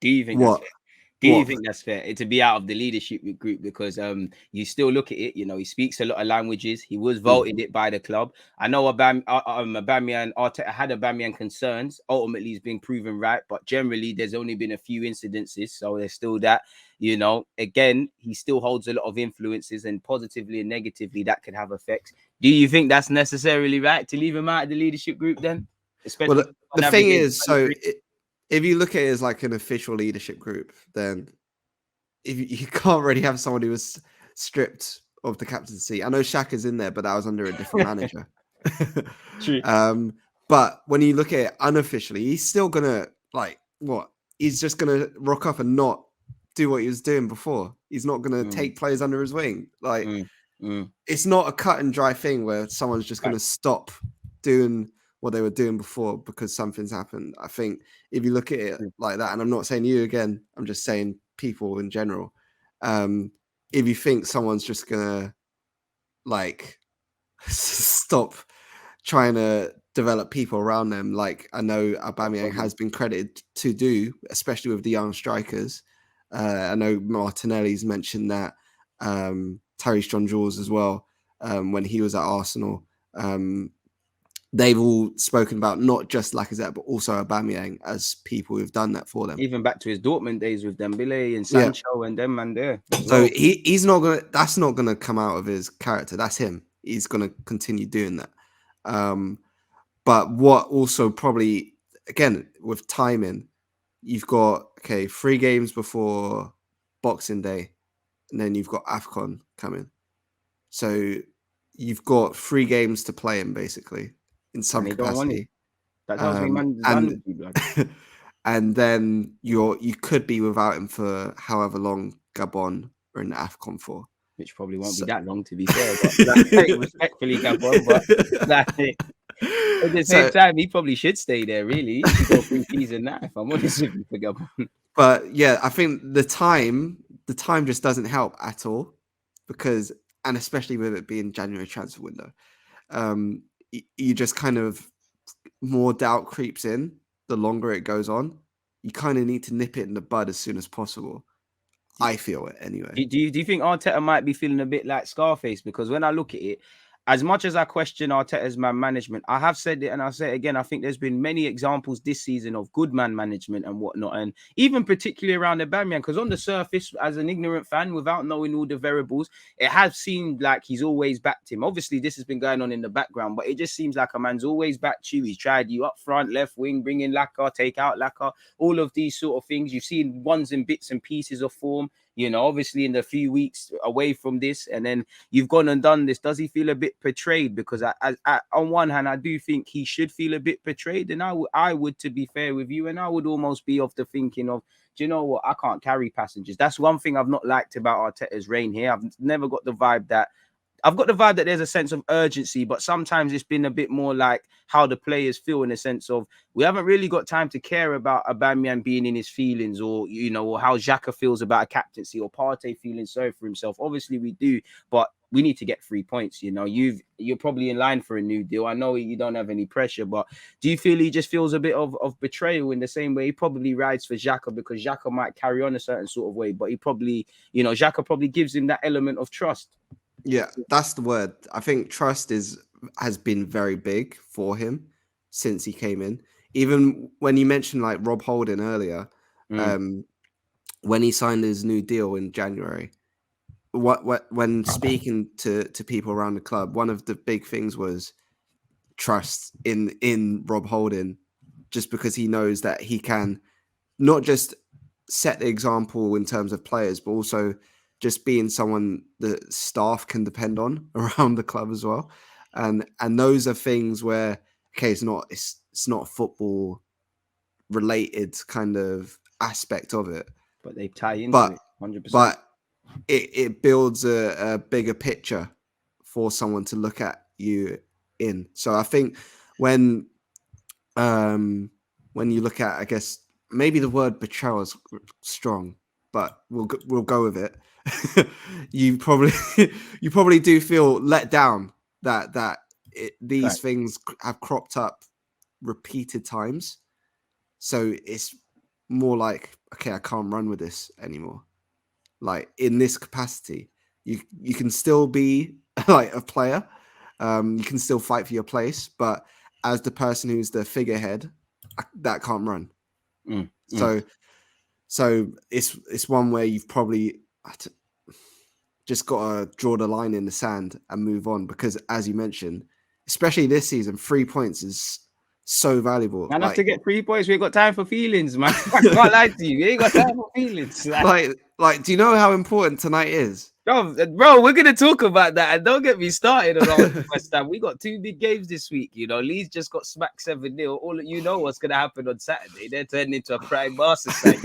think that's What? fair? Do you think that's fair to be out of the leadership group? Because you still look at it, he speaks a lot of languages. He was voted it by the club. I know Aubameyang, Arteta had Aubameyang concerns. Ultimately, he's been proven right, but generally, there's only been a few incidences, so there's still that. Again, he still holds a lot of influences, and positively and negatively, that could have effects. Do you think that's necessarily right to leave him out of the leadership group then? Especially the thing is, so if you look at it as like an official leadership group, then if you can't really have someone who was stripped of the captaincy. I know Xhaka's in there, but that was under a different manager. True. But when you look at it unofficially, he's still gonna he's just gonna rock up and not do what he was doing before. He's not gonna take players under his wing. It's not a cut and dry thing where someone's just gonna stop doing what they were doing before because something's happened. I think if you look at it like that, and I'm not saying you again, I'm just saying people in general. If you think someone's just gonna stop trying to develop people around them, like I know Aubameyang has been credited to do, especially with the young strikers. I know Martinelli's mentioned that, Tyrese John-Jules as well, when he was at Arsenal. They've all spoken about not just Lacazette, but also Aubameyang as people who've done that for them. Even back to his Dortmund days with Dembele and Sancho and them man there. So he's not gonna. That's not gonna come out of his character. That's him. He's gonna continue doing that. But what also probably, again, with timing, you've got 3 games before Boxing Day, and then you've got AFCON coming. So you've got 3 games to play in, basically, in some capacity. That tells me man's done with you, blood. And then you could be without him for however long Gabon are in the AFCON for. Which probably won't be that long, to be fair. But respectfully, Gabon, but at the same time, he probably should stay there, really. He should go through season now, if I'm honest with you, for Gabon. But yeah, I think the time just doesn't help at all, because, and especially with it being January transfer window, you just kind of, more doubt creeps in the longer it goes on. You kind of need to nip it in the bud as soon as possible. I feel it anyway. Do you think Arteta might be feeling a bit like Scarface? Because when I look at it, as much as I question Arteta's man management, I have said it and I'll say it again. I think there's been many examples this season of good man management and whatnot, and even particularly around Aubameyang. Because on the surface, as an ignorant fan, without knowing all the variables, it has seemed like he's always backed him. Obviously, this has been going on in the background, but it just seems like a man's always backed you. He's tried you up front, left wing, bring in Laka, take out Laka, all of these sort of things. You've seen ones in bits and pieces of form. Obviously in the few weeks away from this, and then you've gone and done this. Does he feel a bit betrayed? Because on one hand, I do think he should feel a bit betrayed, and I would, to be fair with you, and I would almost be of the thinking of, do you know what? I can't carry passengers. That's one thing I've not liked about Arteta's reign here. I've never got the vibe that. I've got the vibe that there's a sense of urgency, but sometimes it's been a bit more like how the players feel, in a sense of, we haven't really got time to care about Aubameyang being in his feelings, or, or how Xhaka feels about a captaincy, or Partey feeling sorry for himself. Obviously we do, but we need to get 3 points. You're probably in line for a new deal. I know you don't have any pressure, but do you feel he just feels a bit of betrayal in the same way he probably rides for Xhaka, because Xhaka might carry on a certain sort of way, but he probably, Xhaka probably gives him that element of trust. Yeah, that's the word. I think trust has been very big for him since he came in. Even when you mentioned like Rob Holding earlier, when he signed his new deal in January, when speaking to people around the club, one of the big things was trust in Rob Holding, just because he knows that he can not just set the example in terms of players, but also just being someone that staff can depend on around the club as well. And those are things where, it's not football related kind of aspect of it, but they tie into it 100%. But it builds a bigger picture for someone to look at you in. So I think when you look at, I guess maybe the word betrayal is strong, but we'll go with it. you probably do feel let down that these things have cropped up repeated times. So it's more like, okay, I can't run with this anymore. Like in this capacity, you can still be like a player. You can still fight for your place, but as the person who's the figurehead, that can't run. So it's one where you've probably just got to draw the line in the sand and move on, because as you mentioned, especially this season, 3 points is so valuable. Man, have to get 3 points. We ain't got time for feelings, man. I can't lie to you. We ain't got time for feelings. Like, do you know how important tonight is? Bro, we're gonna talk about that, and don't get me started on West Ham. We got 2 big games this week. You know, Leeds just got smacked 7-0. All you know what's gonna happen on Saturday. They're turning into a prime Barca side.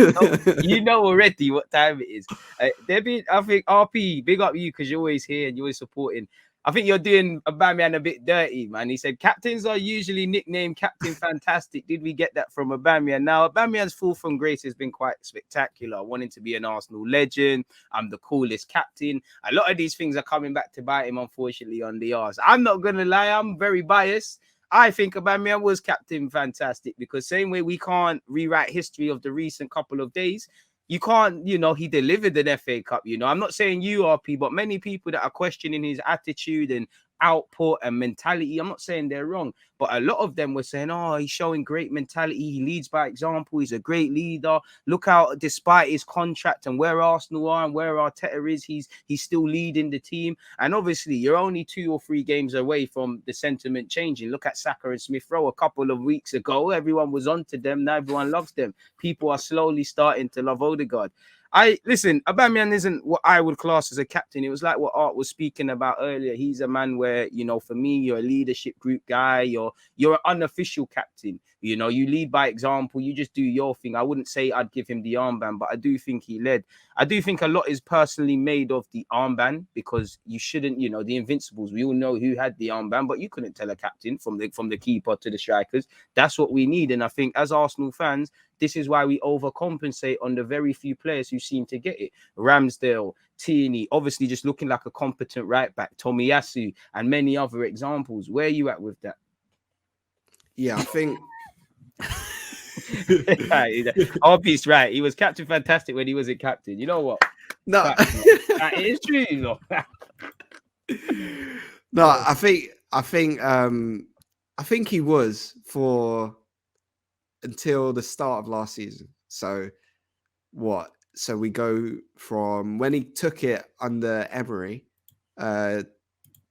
You know already what time it is. I think RP, big up you because you're always here and you're always supporting. I think you're doing Aubameyang a bit dirty, man. He said captains are usually nicknamed Captain Fantastic. Did we get that from Aubameyang? Now, Aubameyang's fall from grace has been quite spectacular. Wanting to be an Arsenal legend. I'm the coolest captain. A lot of these things are coming back to bite him, unfortunately, on the arse. I'm not going to lie. I'm very biased. I think Aubameyang was Captain Fantastic because same way we can't rewrite history of the recent couple of days, you can't, he delivered an FA Cup, I'm not saying you, RP, but many people that are questioning his attitude and output and mentality, I'm not saying they're wrong, but a lot of them were saying, oh, he's showing great mentality. He leads by example. He's a great leader. Look how, despite his contract and where Arsenal are and where Arteta is, he's still leading the team. And obviously, you're only 2 or 3 games away from the sentiment changing. Look at Saka and Smith Rowe a couple of weeks ago. Everyone was onto them. Now everyone loves them. People are slowly starting to love Odegaard. Listen, Aubameyang isn't what I would class as a captain. It was like what Art was speaking about earlier. He's a man where, for me, you're a leadership group guy. You're an unofficial captain. You lead by example. You just do your thing. I wouldn't say I'd give him the armband, but I do think he led. I do think a lot is personally made of the armband because you shouldn't, the Invincibles, we all know who had the armband, but you couldn't tell a captain from the keeper to the strikers. That's what we need. And I think as Arsenal fans, this is why we overcompensate on the very few players who seem to get it. Ramsdale, Tierney, obviously just looking like a competent right back, Tomiyasu, and many other examples. Where are you at with that? Yeah, I think... RP's right. He was Captain Fantastic when he wasn't captain. You know what? No. It is true, No, I think he was for... until the start of last season. So what? So we go from when he took it under Emery,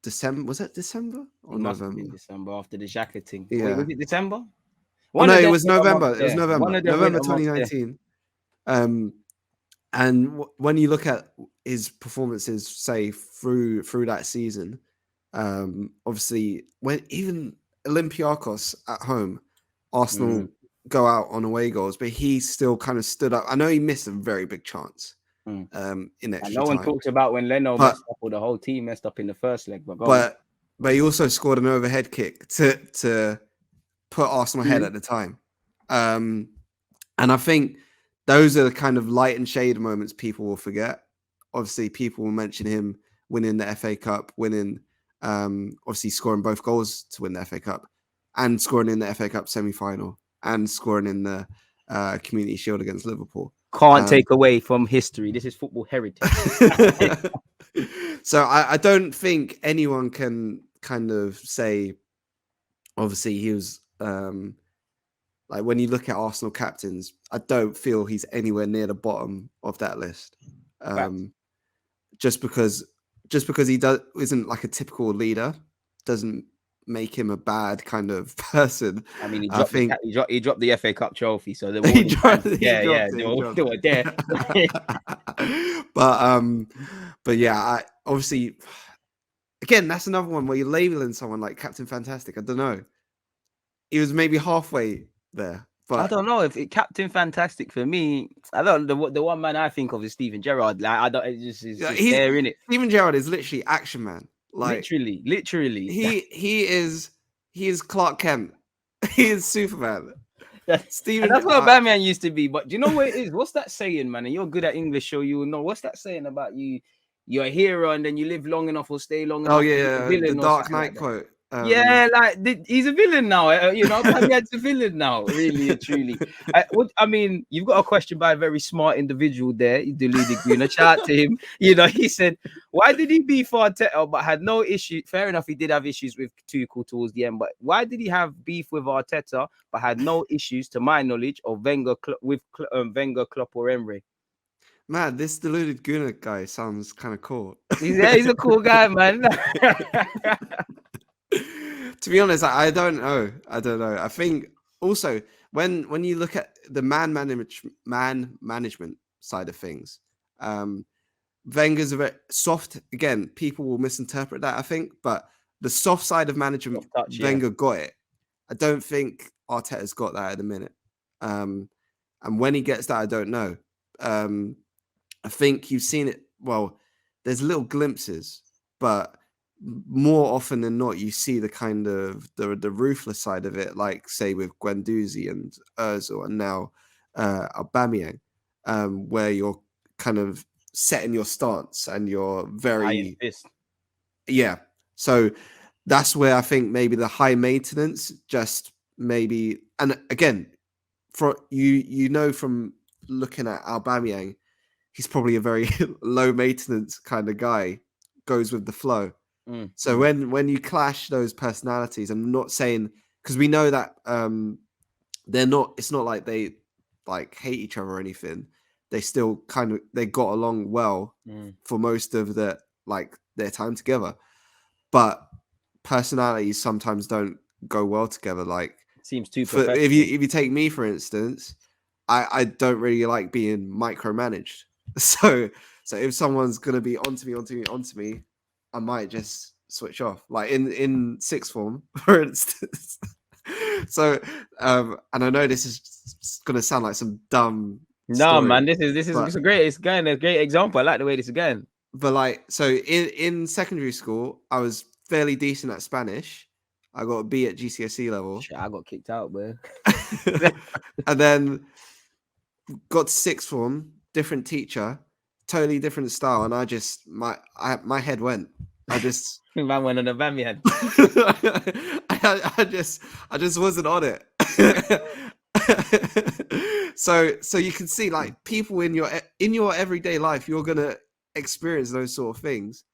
December, was it December or November? December after the Xhaka thing. Yeah. Wait, was it December? It was November. It was November. November 2019. And when you look at his performances, say through that season, obviously when even Olympiacos at home, Arsenal go out on away goals, but he still kind of stood up. I know he missed a very big chance in extra time. No one talks about when Leno messed up or the whole team messed up in the first leg. But he also scored an overhead kick to put Arsenal ahead at the time. And I think those are the kind of light and shade moments people will forget. Obviously, people will mention him winning the FA Cup, obviously scoring both goals to win the FA Cup and scoring in the FA Cup semi-final. And scoring in the Community Shield against Liverpool. Can't take away from history. This is football heritage. So I don't think anyone can kind of say, obviously he was, like when you look at Arsenal captains, I don't feel he's anywhere near the bottom of that list. Just because he isn't like a typical leader doesn't make him a bad kind of person. I mean, he dropped the FA Cup trophy, so they were they were there. But yeah, obviously, again, that's another one where you're labeling someone like Captain Fantastic. I don't know. He was maybe halfway there. But I don't know if Captain Fantastic for me. I don't. The one man I think of is Steven Gerrard. Like I don't. It's just there in it. Steven Gerrard is literally action man. Like literally. He is Clark Kent. He is Superman. Steven, that's what Aubameyang used to be. But do you know what it is? What's that saying, man? And you're good at English, so you will know. What's that saying about you? You're a hero, and then you live long enough or stay long enough. oh To be a yeah, the villain or Dark something Knight like that. quote. Yeah, like he's a villain now. Aubameyang's a villain now, really and truly. I mean, you've got a question by a very smart individual there, Deluded Gooner. Shout out to him. He said, why did he beef Arteta but had no issue? Fair enough, he did have issues with Tuchel towards the end, but why did he have beef with Arteta but had no issues, to my knowledge, of Wenger, Wenger, Klopp, or Emery? Man, this Deluded Gooner guy sounds kind of cool. He's a cool guy, man. To be honest, I don't know. I think also when you look at the man management side of things, Wenger's a bit soft. Again, people will misinterpret that, I think, but the soft side of management, Wenger got it. I don't think Arteta's got that at the minute. And when he gets that, I don't know. I think you've seen it. Well, there's little glimpses, but more often than not, you see the kind of the ruthless side of it, like say with Guendouzi and Ozil and now Aubameyang, where you're kind of setting your stance and you're very yeah. So that's where I think maybe the high maintenance just maybe, and again, for from looking at Aubameyang, he's probably a very low maintenance kind of guy, goes with the flow. So when you clash those personalities, I'm not saying, because we know that it's not like they like hate each other or anything. They still they got along well for most of their time together. But personalities sometimes don't go well together. Like, seems too professional. If you take me, for instance, I don't really like being micromanaged. So if someone's gonna be onto me, I might just switch off. Like in sixth form, for instance. So and I know this is gonna sound like some dumb story, man, this is a great example. I like the way this is going. But like, so in secondary school, I was fairly decent at Spanish. I got a B at GCSE level. Shit, I got kicked out, man. And then got to sixth form, different teacher, totally different style, and I just my head went. I just man went on a Aubameyang. I just wasn't on it. So you can see, like, people in your everyday life, you're gonna experience those sort of things.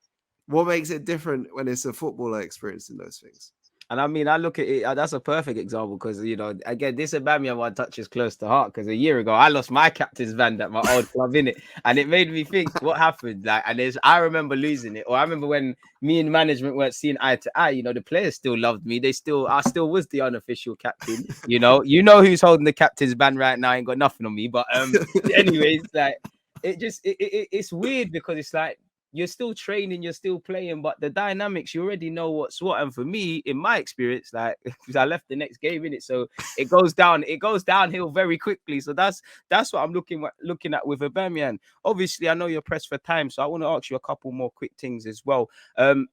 What makes it different when it's a footballer experiencing those things? And I mean, I look at it, that's a perfect example because, again, this Aubameyang one touches close to heart because a year ago, I lost my captain's band at my old club, innit? And it made me think, what happened? Like, I remember losing it. Or I remember when me and management weren't seeing eye to eye, the players still loved me. I still was the unofficial captain, You know who's holding the captain's band right now, ain't got nothing on me. But anyways, like, it's weird because it's like, you're still training, you're still playing, but the dynamics, you already know what's what. And for me, in my experience, like, I left the next game in it, so it goes downhill very quickly. So that's what I'm looking at with Aubameyang. Obviously, I know you're pressed for time, so I want to ask you a couple more quick things as well.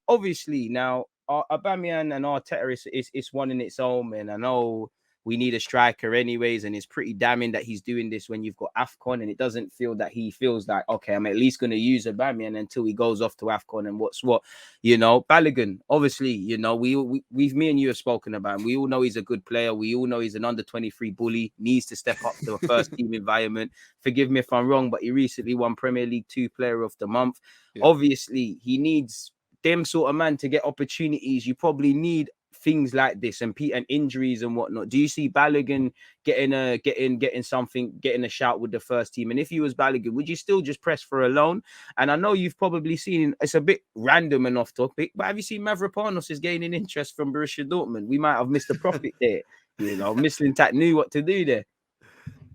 Obviously, now Aubameyang and Arteta is one in its own, man. I know we need a striker anyways, and it's pretty damning that he's doing this when you've got AFCON, and it doesn't feel that he feels like, okay, I'm at least going to use Aubameyang until he goes off to AFCON and what's what. Balogun, obviously, me and you have spoken about him. We all know he's a good player. We all know he's an under-23 bully, needs to step up to a first team environment. Forgive me if I'm wrong, but he recently won Premier League 2 Player of the Month. Yeah. Obviously, he needs them sort of man to get opportunities. You probably need things like this and injuries and whatnot. Do you see Balogun getting a shout with the first team? And if you was Balogun, would you still just press for a loan? And I know you've probably seen, it's a bit random and off topic, but have you seen Mavropanos is gaining interest from Borussia Dortmund? We might have missed a profit there. Mislintat knew what to do there.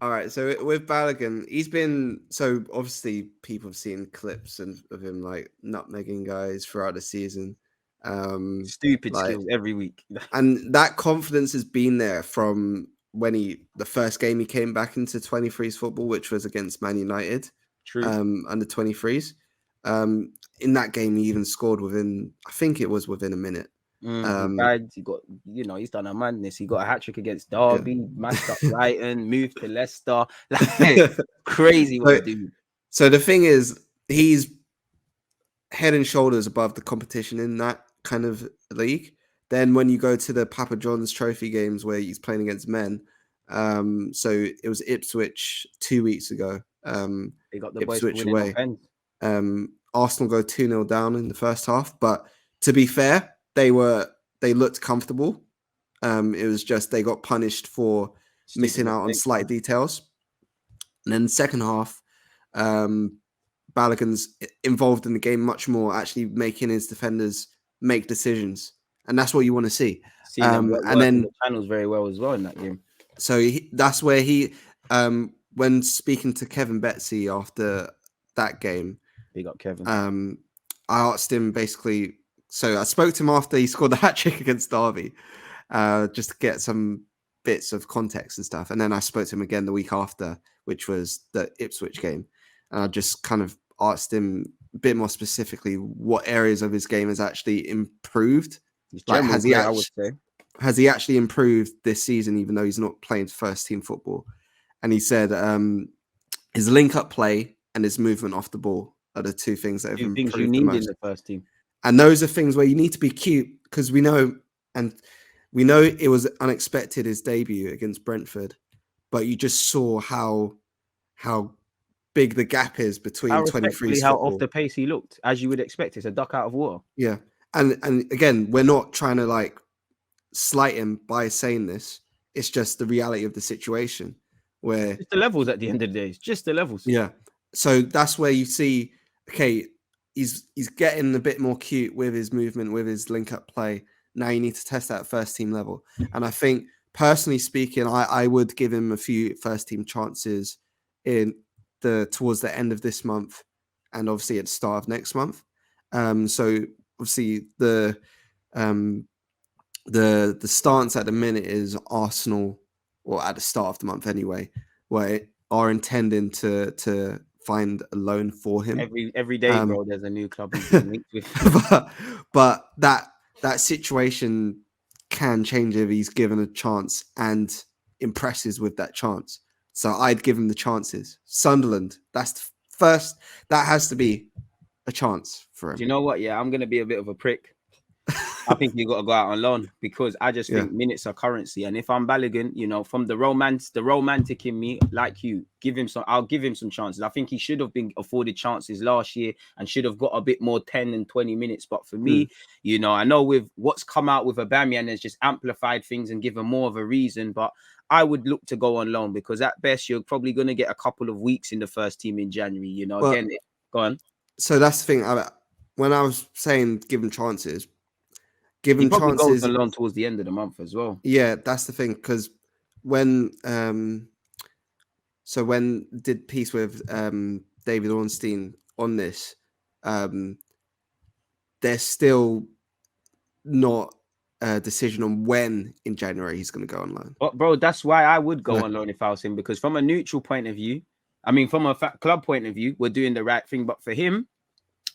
All right, so with Balogun, he's been, so obviously people have seen clips of him like nutmegging guys throughout the season. Stupid skills every week. And that confidence has been there from when the first game he came back into 23s football, which was against Man United. True. Under 23s. In that game, he even scored within a minute. He died. He got, he's done a madness. He got a hat-trick against Derby, mashed up Brighton, moved to Leicester. Like, crazy what he do. So the thing is, he's head and shoulders above the competition in that kind of league. Then when you go to the Papa John's Trophy games where he's playing against men, so it was Ipswich 2 weeks ago. They got the boys Ipswich winning away. Arsenal go 2-0 down in the first half, but to be fair, they looked comfortable. It was just they got punished for missing out on slight details. And then the second half, Balogun's involved in the game much more, actually making his defenders make decisions, and that's what you want to see. And then the channels very well as well in that game. So that's where when speaking to Kevin Betsy after that game, big up Kevin. I asked him basically. So I spoke to him after he scored the hat-trick against Derby, just to get some bits of context and stuff. And then I spoke to him again the week after, which was the Ipswich game. And I just kind of asked him a bit more specifically what areas of his game has actually improved. Like, has he actually improved this season, even though he's not playing first team football? And he said his link-up play and his movement off the ball are the two things that have improved things you need the most in the first team. And those are things where you need to be cute, because we know it was unexpected, his debut against Brentford, but you just saw how big the gap is between 23's how football. Off the pace he looked, as you would expect. It's a duck out of water. Yeah, and again, we're not trying to like slight him by saying this. It's just the reality of the situation where it's the levels at the end of the day. It's just the levels. Yeah, so that's where you see, okay, he's getting a bit more cute with his movement, with his link-up play. Now you need to test that first-team level. And I think, personally speaking, I would give him a few first-team chances towards the end of this month, and obviously at the start of next month. So obviously the stance at the minute is Arsenal, or at the start of the month anyway, where are intending to find a loan for him every day, bro. There's a new club he's been linked with. but that situation can change if he's given a chance and impresses with that chance. So I'd give him the chances. Sunderland, that's the first. That has to be a chance for him. Do you know what? Yeah, I'm gonna be a bit of a prick. I think you got to go out on loan, because I just think minutes are currency. And if I'm Balogun, from the romantic in me, like you, I'll give him some chances. I think he should have been afforded chances last year and should have got a bit more 10 and 20 minutes. But for me, I know with what's come out with Aubameyang has just amplified things and given more of a reason. But I would look to go on loan, because at best you're probably going to get a couple of weeks in the first team in January. Go on. So that's the thing. When I was saying give him chances, he probably goes on loan towards the end of the month as well. Yeah, that's the thing, because when did peace with David Ornstein on this, there's still not a decision on when in January he's going to go on loan. But bro, that's why I would go on loan if I was him, because from a neutral point of view, I mean, from a club point of view, we're doing the right thing. But for him,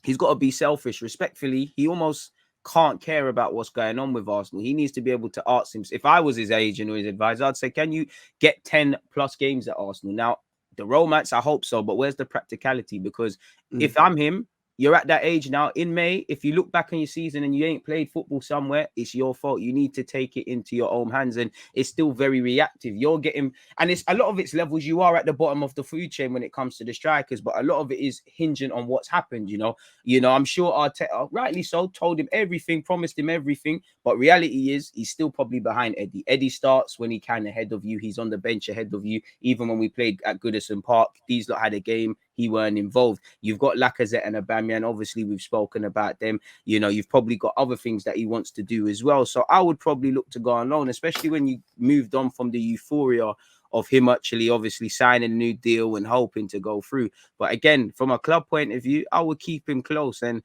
he's got to be selfish. Respectfully, he almost can't care about what's going on with Arsenal. He needs to be able to ask him. If I was his agent or his advisor, I'd say, can you get 10 plus games at Arsenal? Now, the romance, I hope so, but where's the practicality? Because if I'm him, you're at that age now. In May, if you look back on your season and you ain't played football somewhere, it's your fault. You need to take it into your own hands, and it's still very reactive. You're getting, and it's a lot of its levels. You are at the bottom of the food chain when it comes to the strikers, but a lot of it is hinging on what's happened. I'm sure Arteta, rightly so, told him everything, promised him everything, but reality is he's still probably behind Eddie. Eddie starts when he can ahead of you. He's on the bench ahead of you. Even when we played at Goodison Park, these lot had a game. He weren't involved. You've got Lacazette and Aubameyang. Obviously, we've spoken about them. You've probably got other things that he wants to do as well. So I would probably look to go on loan, especially when you moved on from the euphoria of him actually obviously signing a new deal and hoping to go through. But again, from a club point of view, I would keep him close. And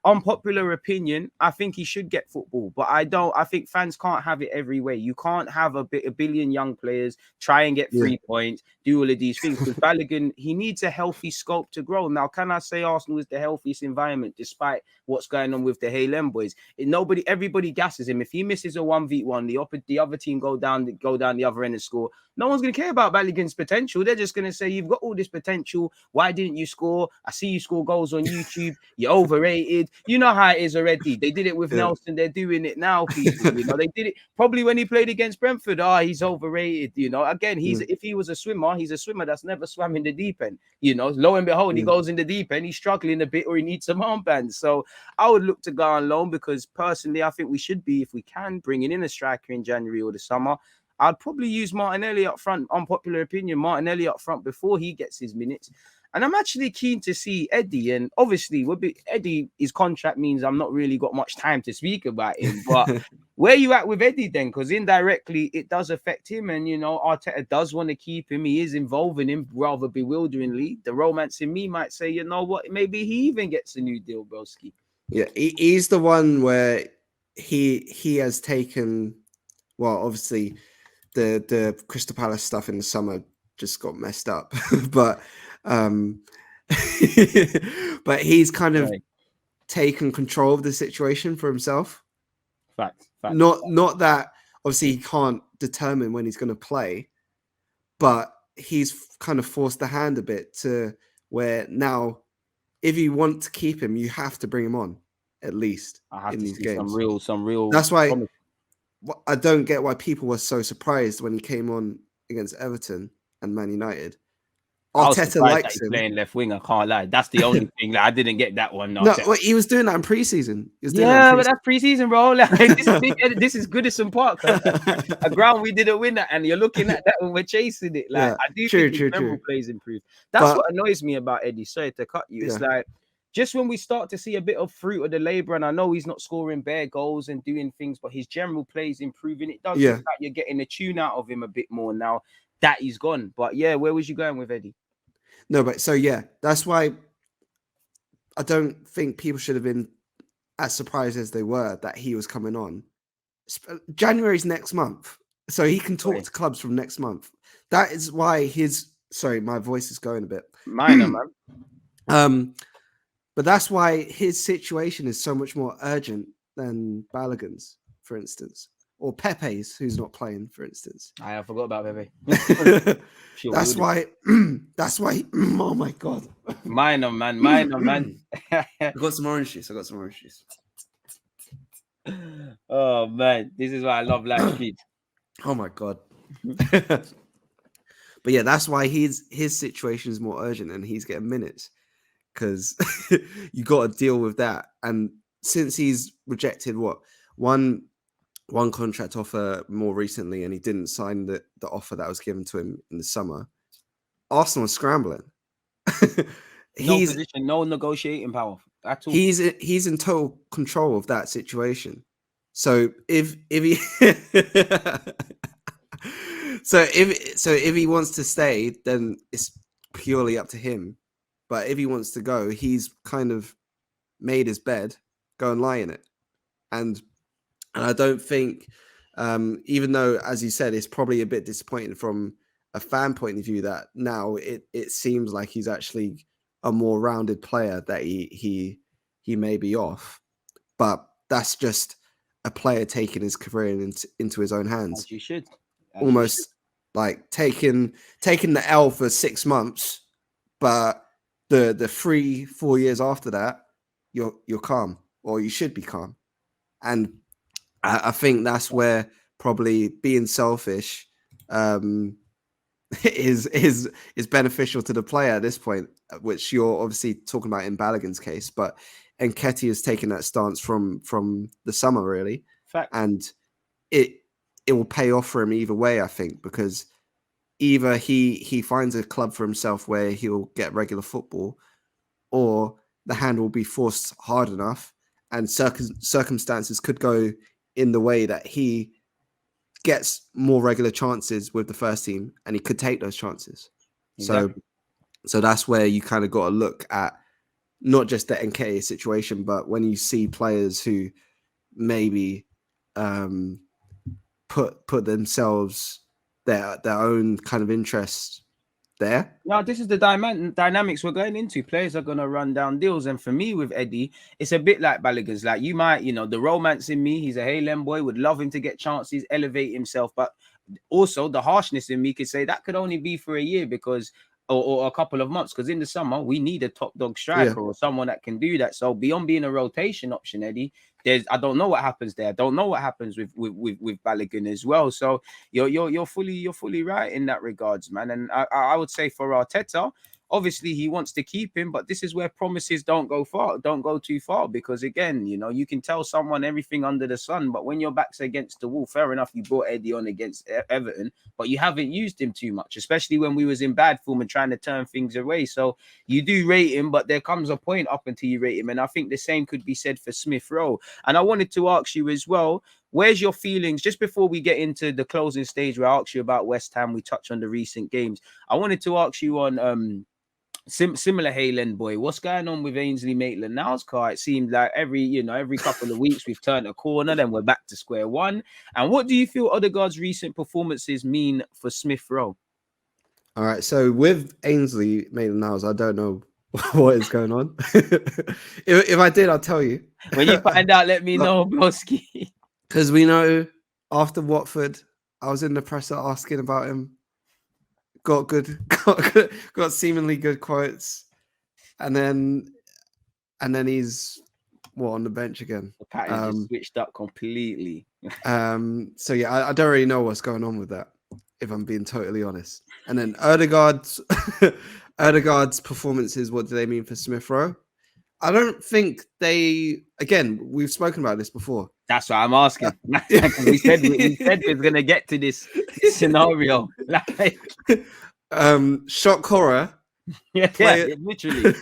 unpopular opinion, I think he should get football, but I don't. I think fans can't have it every way. You can't have a billion young players try and get 3 points, do all of these things. Because Balogun, he needs a healthy scope to grow. Now, can I say Arsenal is the healthiest environment despite what's going on with the Haaland boys? Everybody gasses him. If he misses a 1v1, the other team go down the other end and score. No one's going to care about Balogun's potential. They're just going to say, you've got all this potential. Why didn't you score? I see you score goals on YouTube. You're overrated. You know how it is already. They did it with Nelson. They're doing it now, people. You know, they did it probably when he played against Brentford. He's overrated. You know, again, if he was a swimmer, he's a swimmer that's never swam in the deep end. You know, lo and behold, he goes in the deep end. He's struggling a bit or he needs some armbands. So I would look to go on loan because personally, I think we should be, if we can, bringing in a striker in January or the summer. I'd probably use Martinelli up front. Unpopular opinion, Martinelli up front before he gets his minutes. And I'm actually keen to see Eddie. And obviously, Eddie, his contract means I'm not really got much time to speak about him. But where you at with Eddie then? Because indirectly, it does affect him. And, you know, Arteta does want to keep him. He is involving him rather bewilderingly. The romance in me might say, you know what, maybe he even gets a new deal, Broski. Yeah, he's the one where he has taken, well, obviously, the Crystal Palace stuff in the summer just got messed up, but but he's kind of taken control of the situation for himself. Fact. Not that obviously he can't determine when he's going to play, but he's kind of forced the hand a bit to where now, if you want to keep him, you have to bring him on at least in these games. Some real. That's why. I don't get why people were so surprised when he came on against Everton and Man United. Arteta likes him playing left wing. I can't lie. That's the only thing. I didn't get that one. No, he was doing that in preseason. But that's preseason, bro. Like, this is Goodison Park, a ground we didn't win at, and you're looking at that when we're chasing it. Like, I do think his general plays improve. That's what annoys me about Eddie. Sorry to cut you. It's like, just when we start to see a bit of fruit of the labor, and I know he's not scoring bare goals and doing things, but his general play is improving. It does look like you're getting a tune out of him a bit more now that he's gone. But yeah, where was you going with Eddie? No, but so that's why I don't think people should have been as surprised as they were that he was coming on. January's next month, so he can talk to clubs from next month. That is why sorry, my voice is going a bit. Minor, man. But that's why his situation is so much more urgent than Balogun's, for instance, or Pepe's, who's not playing, for instance. I forgot about Pepe. That's why. Oh my god. Minor, man. I got some orange juice. Oh man, this is why I love live feed. Oh my god. But yeah, that's why his situation is more urgent and he's getting minutes. Because you got to deal with that. And since he's rejected one contract offer more recently, and he didn't sign the offer that was given to him in the summer, Arsenal is scrambling. No negotiating power at all. He's in total control of that situation. So if he if he wants to stay, then it's purely up to him. But if he wants to go, he's kind of made his bed, go and lie in it. And I don't think, even though, as you said, it's probably a bit disappointing from a fan point of view that now it seems like he's actually a more rounded player, that he may be off. But that's just a player taking his career into his own hands. As you should. Almost like taking the L for 6 months, but the 3-4 years after that, you're calm, or you should be calm. And I think that's where probably being selfish is beneficial to the player at this point, which you're obviously talking about in Balogun's case. But Nketiah has taken that stance from the summer, really. Fact. And it will pay off for him either way, I think, because either he finds a club for himself where he'll get regular football, or the hand will be forced hard enough, and circumstances could go in the way that he gets more regular chances with the first team, and he could take those chances. Exactly. So that's where you kind of got to look at not just the Nketiah situation, but when you see players who maybe put themselves their own kind of interests there. No, this is the dynamics we're going into. Players are going to run down deals. And for me with Eddie, it's a bit like Balogun's. Like, you might, the romance in me, he's a Highland boy, would love him to get chances, elevate himself. But also the harshness in me could say that could only be for a year because, or a couple of months, because in the summer we need a top dog striker or someone that can do that. So beyond being a rotation option, Eddie, I don't know what happens there. I don't know what happens with Balogun as well. So you're fully right in that regards, man. And I would say for Arteta, obviously he wants to keep him, but this is where promises don't go too far, because again, you can tell someone everything under the sun, but when your back's against the wall, fair enough, you brought Eddie on against Everton, but you haven't used him too much, especially when we was in bad form and trying to turn things away. So you do rate him, but there comes a point up until you rate him, and I think the same could be said for Smith Rowe. And I wanted to ask you as well, where's your feelings, just before we get into the closing stage where I ask you about West Ham, we touch on the recent games. I wanted to ask you on similar Highland boy, what's going on with Ainsley Maitland-Niles' car? It seems like every couple of weeks we've turned a corner, then we're back to square one. And what do you feel Odegaard's recent performances mean for Smith Rowe? All right, so with Ainsley Maitland-Niles, I don't know what is going on. if I did, I'll tell you. When you find out, let me know, broski. Because we know after Watford, I was in the presser asking about him. Got seemingly good quotes, and then he's on the bench again. The pattern just switched up completely. So yeah, I don't really know what's going on with that, if I'm being totally honest. And then Odegaard's performances, what do they mean for Smith Rowe? I don't think again, we've spoken about this before. That's what I'm asking. we said we were gonna get to this scenario. Shock horror. Literally.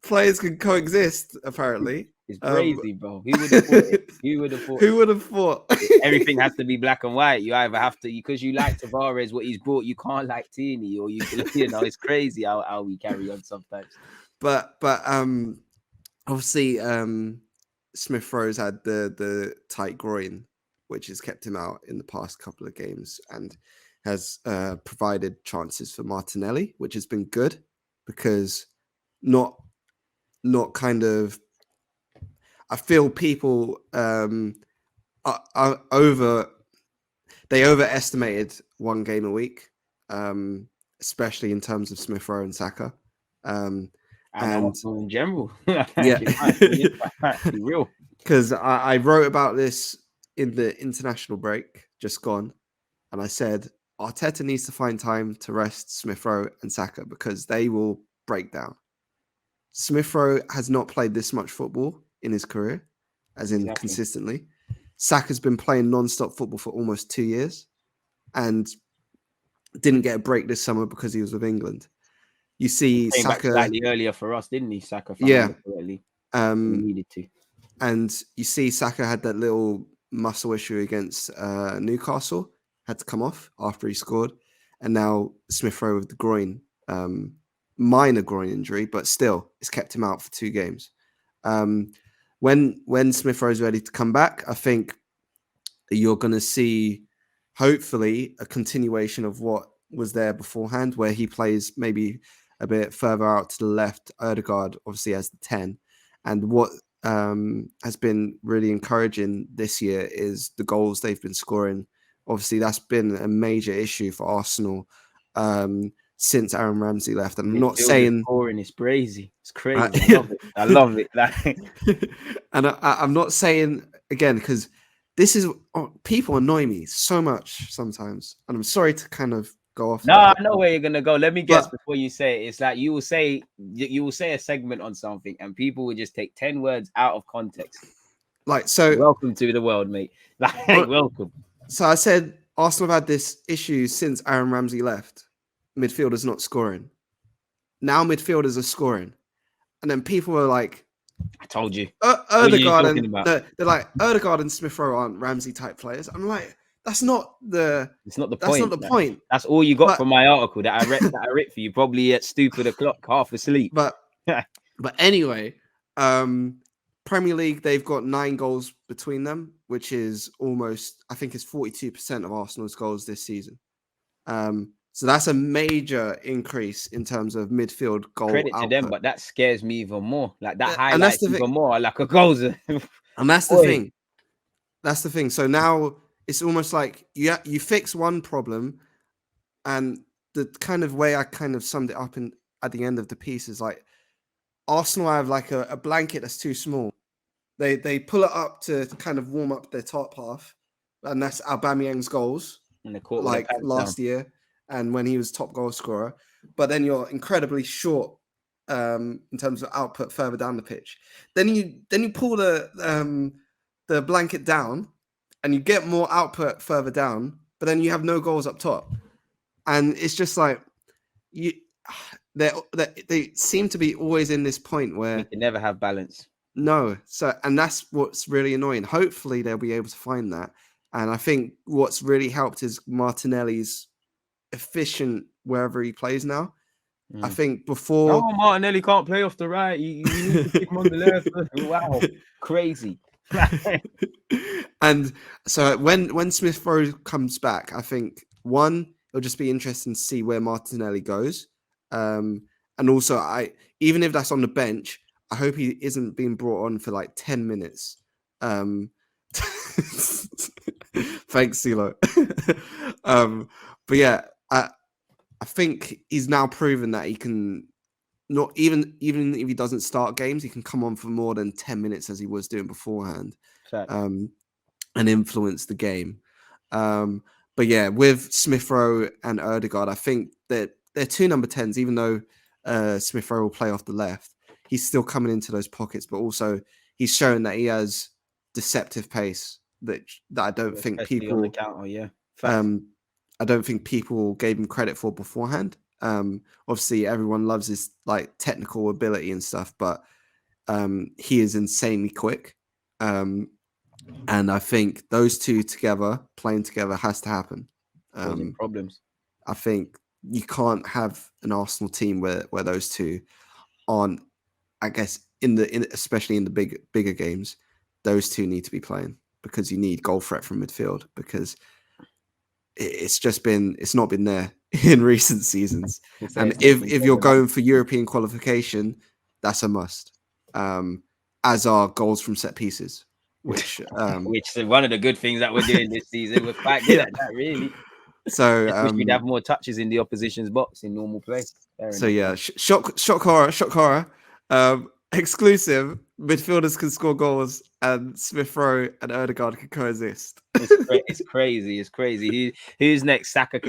Players can coexist, apparently. It's crazy, bro. Who would have thought it? Who would have thought? Everything has to be black and white. You either have to, because you like Tavares, what he's brought, you can't like Tierney, or it's crazy how we carry on sometimes. But obviously Smith Rowe's had the tight groin, which has kept him out in the past couple of games, and has provided chances for Martinelli, which has been good, because not kind of, I feel people overestimated one game a week, especially in terms of Smith Rowe and Saka. And in general. Yeah. Real. Because I wrote about this in the international break just gone, and I said Arteta needs to find time to rest Smith Rowe and Saka, because they will break down. Smith Rowe has not played this much football in his career, as in consistently. Saka's been playing non-stop football for almost 2 years and didn't get a break this summer because he was with England. You see Came Saka back slightly earlier for us, didn't he? Saka, correctly. He needed to. And you see Saka had that little muscle issue against Newcastle, had to come off after he scored, and now Smith Rowe with the groin, minor groin injury, but still it's kept him out for 2 games. When Smith Rowe's ready to come back, I think you're going to see hopefully a continuation of what was there beforehand, where he plays maybe a bit further out to the left. Odegaard obviously has the 10, and what has been really encouraging this year is the goals they've been scoring. Obviously, that's been a major issue for Arsenal since Aaron Ramsdale left. And I'm not saying scoring is crazy. It's crazy. I love it. And I'm not saying, again, because this is, people annoy me so much sometimes, and I'm sorry to kind of go off. No, I know where you're gonna go. Let me guess before you say it. It's like you will say a segment on something, and people will just take 10 words out of context. Like, so welcome to the world, mate. Welcome. So I said Arsenal have had this issue since Aaron Ramsdale left. Midfielders not scoring. Now midfielders are scoring, and then people are like, I told you. What are you Odegaard talking and about? no, they're like Odegaard and Smith Rowe aren't Ramsey type players. I'm like, that's not the It's not the that's point. not the point. That's all you got But from my article that I read for you. Probably at stupid o'clock, half asleep. but anyway, Premier League, they've got 9 goals between them, which is almost, I think, it's 42% of Arsenal's goals this season. So that's a major increase in terms of midfield goal Credit to output. them, but that scares me even more. Like that And that's highlights the even more. Like a goals. And that's the Oi. thing. That's the thing. So now it's almost like you fix one problem, and the kind of way I kind of summed it up at the end of the piece is like Arsenal have like a blanket that's too small. They pull it up to kind of warm up their top half, and that's Aubameyang's goals, like last year, and when he was top goal scorer. But then you're incredibly short in terms of output further down the pitch. Then you pull the blanket down, and you get more output further down, but then you have no goals up top, and it's just like they seem to be always in this point where we can never have balance. No, and that's what's really annoying. Hopefully they'll be able to find that. And I think what's really helped is Martinelli's efficient wherever he plays now. I think before Martinelli can't play off the right. You need to keep him on the left. Wow, crazy. And so when Smith Rowe comes back, I think one, it'll just be interesting to see where Martinelli goes. And also even if that's on the bench, I hope he isn't being brought on for like 10 minutes. Thanks, CeeLo. But yeah, I think he's now proven that he can not even if he doesn't start games, he can come on for more than 10 minutes as he was doing beforehand, and influence the game. But yeah, with Smith Rowe and Odegaard, I think that they're 2 number 10s, even though Smith Rowe will play off the left. He's still coming into those pockets, but also he's shown that he has deceptive pace that I don't think people on the counter, yeah. I don't think people gave him credit for beforehand. Obviously everyone loves his like technical ability and stuff, but he is insanely quick. And I think those two together, playing together, has to happen. Causing problems. I think you can't have an Arsenal team where those two aren't, I guess, especially in the bigger games, those two need to be playing, because you need goal threat from midfield, because it's not been there in recent seasons. And if you're going for European qualification, that's a must. As are goals from set pieces, which is one of the good things that we're doing this season. We're quite good at that, really. So we'd have more touches in the opposition's box in normal play. So yeah, shock horror. Exclusive midfielders can score goals, and Smith Rowe and Odegaard can coexist. It's crazy. Who's next? Saka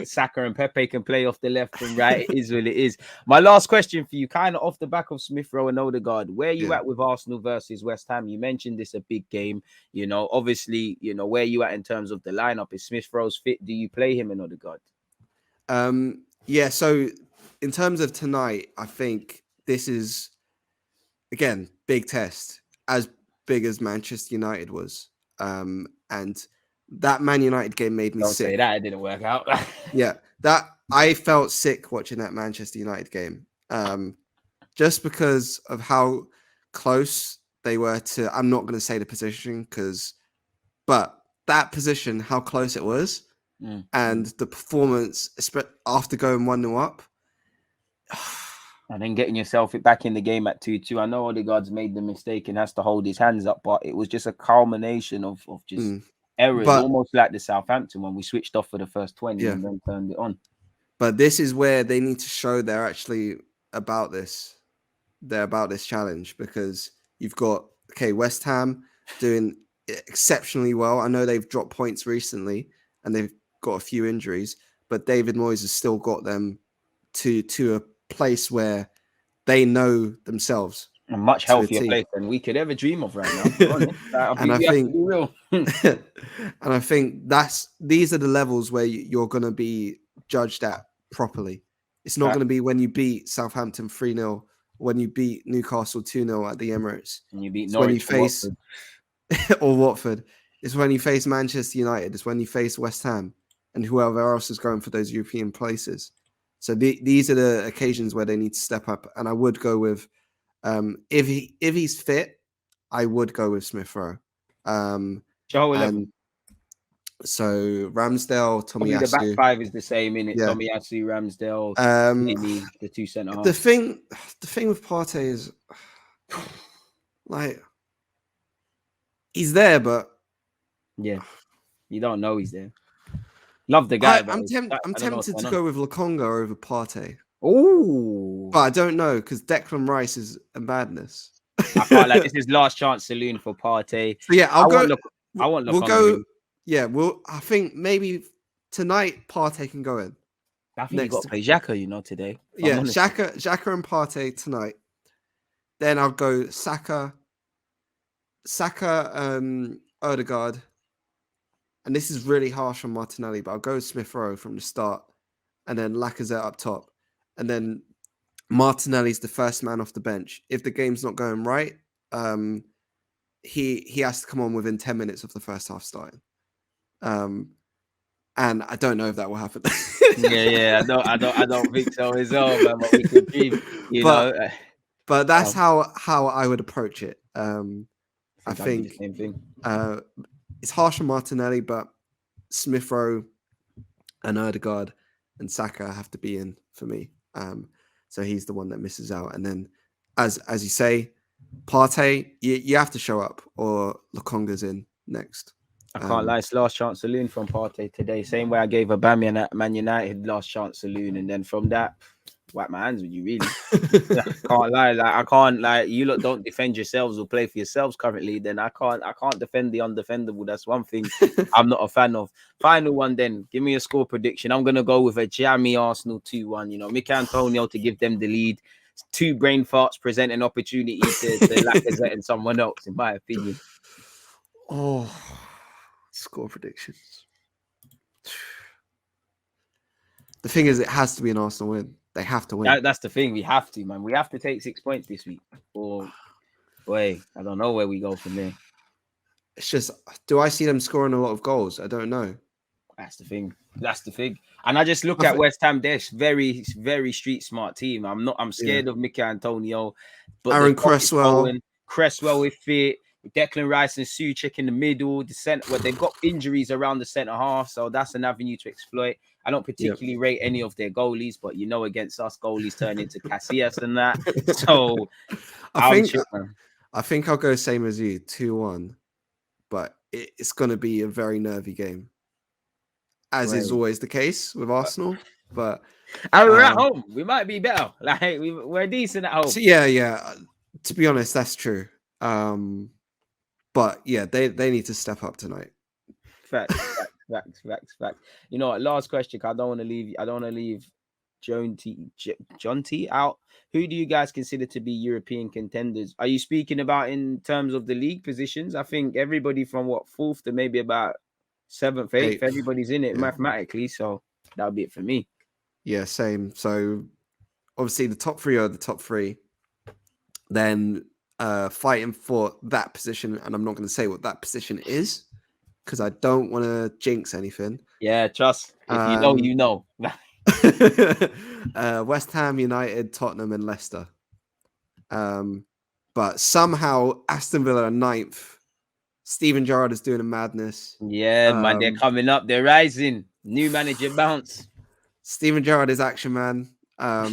and Pepe can play off the left and right. It is what it is. My last question for you, kind of off the back of Smith Rowe and Odegaard, where are you at with Arsenal versus West Ham? You mentioned this a big game. Obviously, where you at in terms of the lineup? Is Smith Rowe's fit? Do you play him in Odegaard? Yeah. So in terms of tonight, I think this is, again, big test, as big as Manchester United was. And that Man United game made me sick. Don't say that, it didn't work out. Yeah, that I felt sick watching that Manchester United game. Just because of how close they were to, I'm not going to say the position, but that position, how close it was, and the performance after going 1-0 up. And then getting yourself back in the game at 2-2. I know Odegaard's made the mistake and has to hold his hands up, but it was just a culmination of just errors, almost like the Southampton when we switched off for the first 20 and then turned it on. But this is where they need to show they're actually about this. They're about this challenge, because you've got, West Ham doing exceptionally well. I know they've dropped points recently and they've got a few injuries, but David Moyes has still got them to a place where they know themselves. A much healthier place than we could ever dream of right now. And I think, and I think these are the levels where you're going to be judged at properly. It's not going to be when you beat Southampton 3-0 when you beat Newcastle 2-0 at the Emirates. And you beat It's Norwich when you face or Watford. It's when you face Manchester United. It's when you face West Ham and whoever else is going for those European places. So these are the occasions where they need to step up. And I would go with if he's fit, I would go with Smith Rowe. And so Ramsdale, probably the back Tomiyasu. five is the same, innit? Yeah. Tomiyasu, Ramsdale, Tierney, the two centre halves. The thing with Partey is like he's there, but yeah, you don't know he's there. Love the guy. I'm tempted to go with Lokonga over Partey. Oh, but I don't know because Declan Rice is a madness. I felt like this is last chance saloon for Partey. So yeah, I want Lokonga. We'll go. Yeah, I think maybe tonight Partey can go in. I think you got to play Xhaka, today. Yeah, Xhaka and Partey tonight. Then I'll go Saka, Odegaard. And this is really harsh on Martinelli, but I'll go Smith Rowe from the start. And then Lacazette up top. And then Martinelli's the first man off the bench. If the game's not going right, he has to come on within 10 minutes of the first half starting. And I don't know if that will happen. yeah, I don't think so as well, man. But we could dream, But that's how I would approach it. I think the same thing. It's harsh on Martinelli, but Smith Rowe and Odegaard and Saka have to be in for me. So he's the one that misses out. And then, as you say, Partey, you have to show up, or Lokonga's in next. I can't lie, it's last chance saloon from Partey today. Same way I gave Aubameyang at Man United last chance saloon, and then from that, wipe my hands with you, really. I can't lie, I can't you lot don't defend yourselves or play for yourselves currently. Then I can't defend the undefendable. That's one thing I'm not a fan of. Final one, then give me a score prediction. I'm gonna go with a jammy Arsenal 2-1. Mikel Antonio to give them the lead. 2 brain farts present an opportunity to Lacazette and someone else, in my opinion. Oh. Score predictions. The thing is, it has to be an Arsenal win. They have to win. That's the thing. We have to, man. We have to take 6 points this week. Or, I don't know where we go from there. It's just, do I see them scoring a lot of goals? I don't know. That's the thing. And I just look at West Ham. They're very, very street smart team. I'm scared of Mikel Antonio. But Aaron Cresswell is fit. Declan Rice and Suchek in the middle, the centre, where they've got injuries around the centre half, so that's an avenue to exploit. I don't particularly rate any of their goalies, but against us, goalies turn into Casillas and that. So I think I'll go same as you, 2-1, but it's going to be a very nervy game, as is always the case with Arsenal. But we're at home, we might be better. We're decent at home. So yeah. To be honest, that's true. But yeah, they need to step up tonight. Facts. Last question. I don't want to leave John T out. Who do you guys consider to be European contenders? Are you speaking about in terms of the league positions? I think everybody from 4th to maybe about 7th, 8th, everybody's in it mathematically. So that'll be it for me. Yeah, same. So obviously the top 3 are the top 3. Then fighting for that position, and I'm not going to say what that position is because I don't want to jinx anything. Yeah, trust. If you know. West Ham, United, Tottenham, and Leicester. But somehow Aston Villa are 9th. Steven Gerrard is doing a madness. Yeah, man, they're coming up. They're rising. New manager bounce. Steven Gerrard is action man. So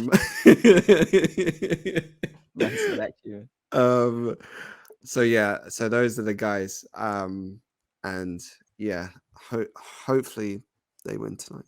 those are the guys. And yeah, hopefully they win tonight.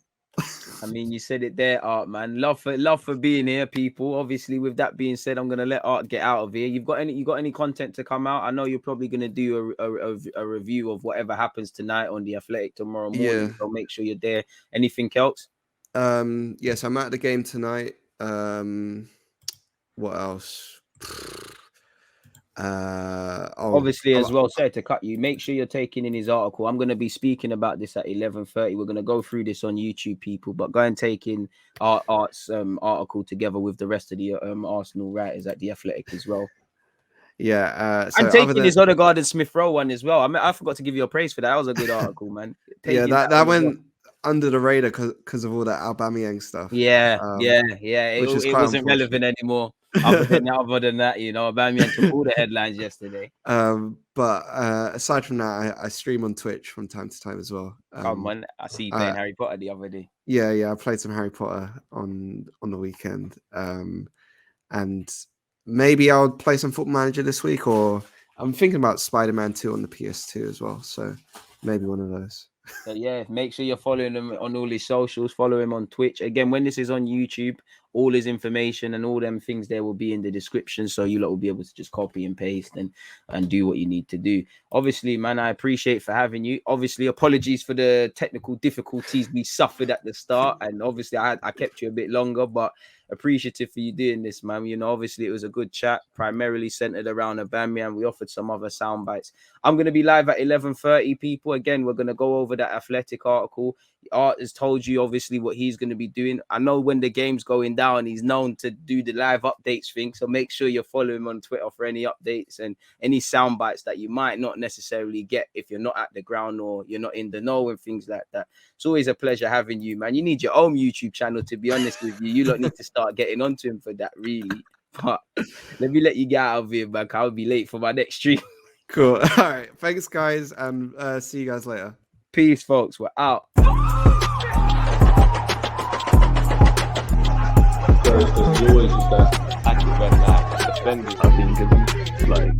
I mean, you said it there, Art, man. Love for being here, people. Obviously, with that being said, I'm gonna let Art get out of here. You got any content to come out? I know you're probably gonna do a review of whatever happens tonight on The Athletic tomorrow morning. Yeah. So make sure you're there. Anything else? Yes, I'm at the game tonight. What else? Obviously, as well, sorry to cut you. Make sure you're taking in his article. I'm going to be speaking about this at 11:30. We're going to go through this on YouTube, people. But go and take in Art's article together with the rest of the Arsenal writers at the Athletic as well. Yeah, I'm taking his Odegaard and Smith Rowe one as well. I mean, I forgot to give you a praise for that. That was a good article, man. That went under the radar because of all that Aubameyang stuff. Yeah. It wasn't relevant anymore. Other than that, you know, Aubameyang took all the headlines yesterday. But aside from that, I stream on Twitch from time to time as well. Come on, I see you playing Harry Potter the other day. Yeah, I played some Harry Potter on the weekend. And maybe I'll play some Football Manager this week, or I'm thinking about Spider-Man 2 on the PS2 as well. So maybe one of those. So yeah, make sure you're following him on all his socials. Follow him on Twitch. Again, when this is on YouTube, all his information and all them things there will be in the description, so you lot will be able to just copy and paste and do what you need to do. Obviously, man, I appreciate for having you. Obviously, apologies for the technical difficulties we suffered at the start, and obviously I kept you a bit longer, but appreciative for you doing this, man. You know, obviously it was a good chat, primarily centered around Aubameyang. We offered some other sound bites. I'm going to be live at 11:30, people. Again, we're going to go over that Athletic article. Art has told you, obviously, what he's going to be doing. I know when the game's going down, he's known to do the live updates thing. So make sure you're following him on Twitter for any updates and any sound bites that you might not necessarily get if you're not at the ground or you're not in the know and things like that. It's always a pleasure having you, man. You need your own YouTube channel, to be honest with you. You lot need to start getting onto him for that, really. But let me let you get out of here, man. I'll be late for my next stream. Cool. All right. Thanks, guys. And see you guys later. Peace, folks. We're out. There's always just that active red line defending. I think it's like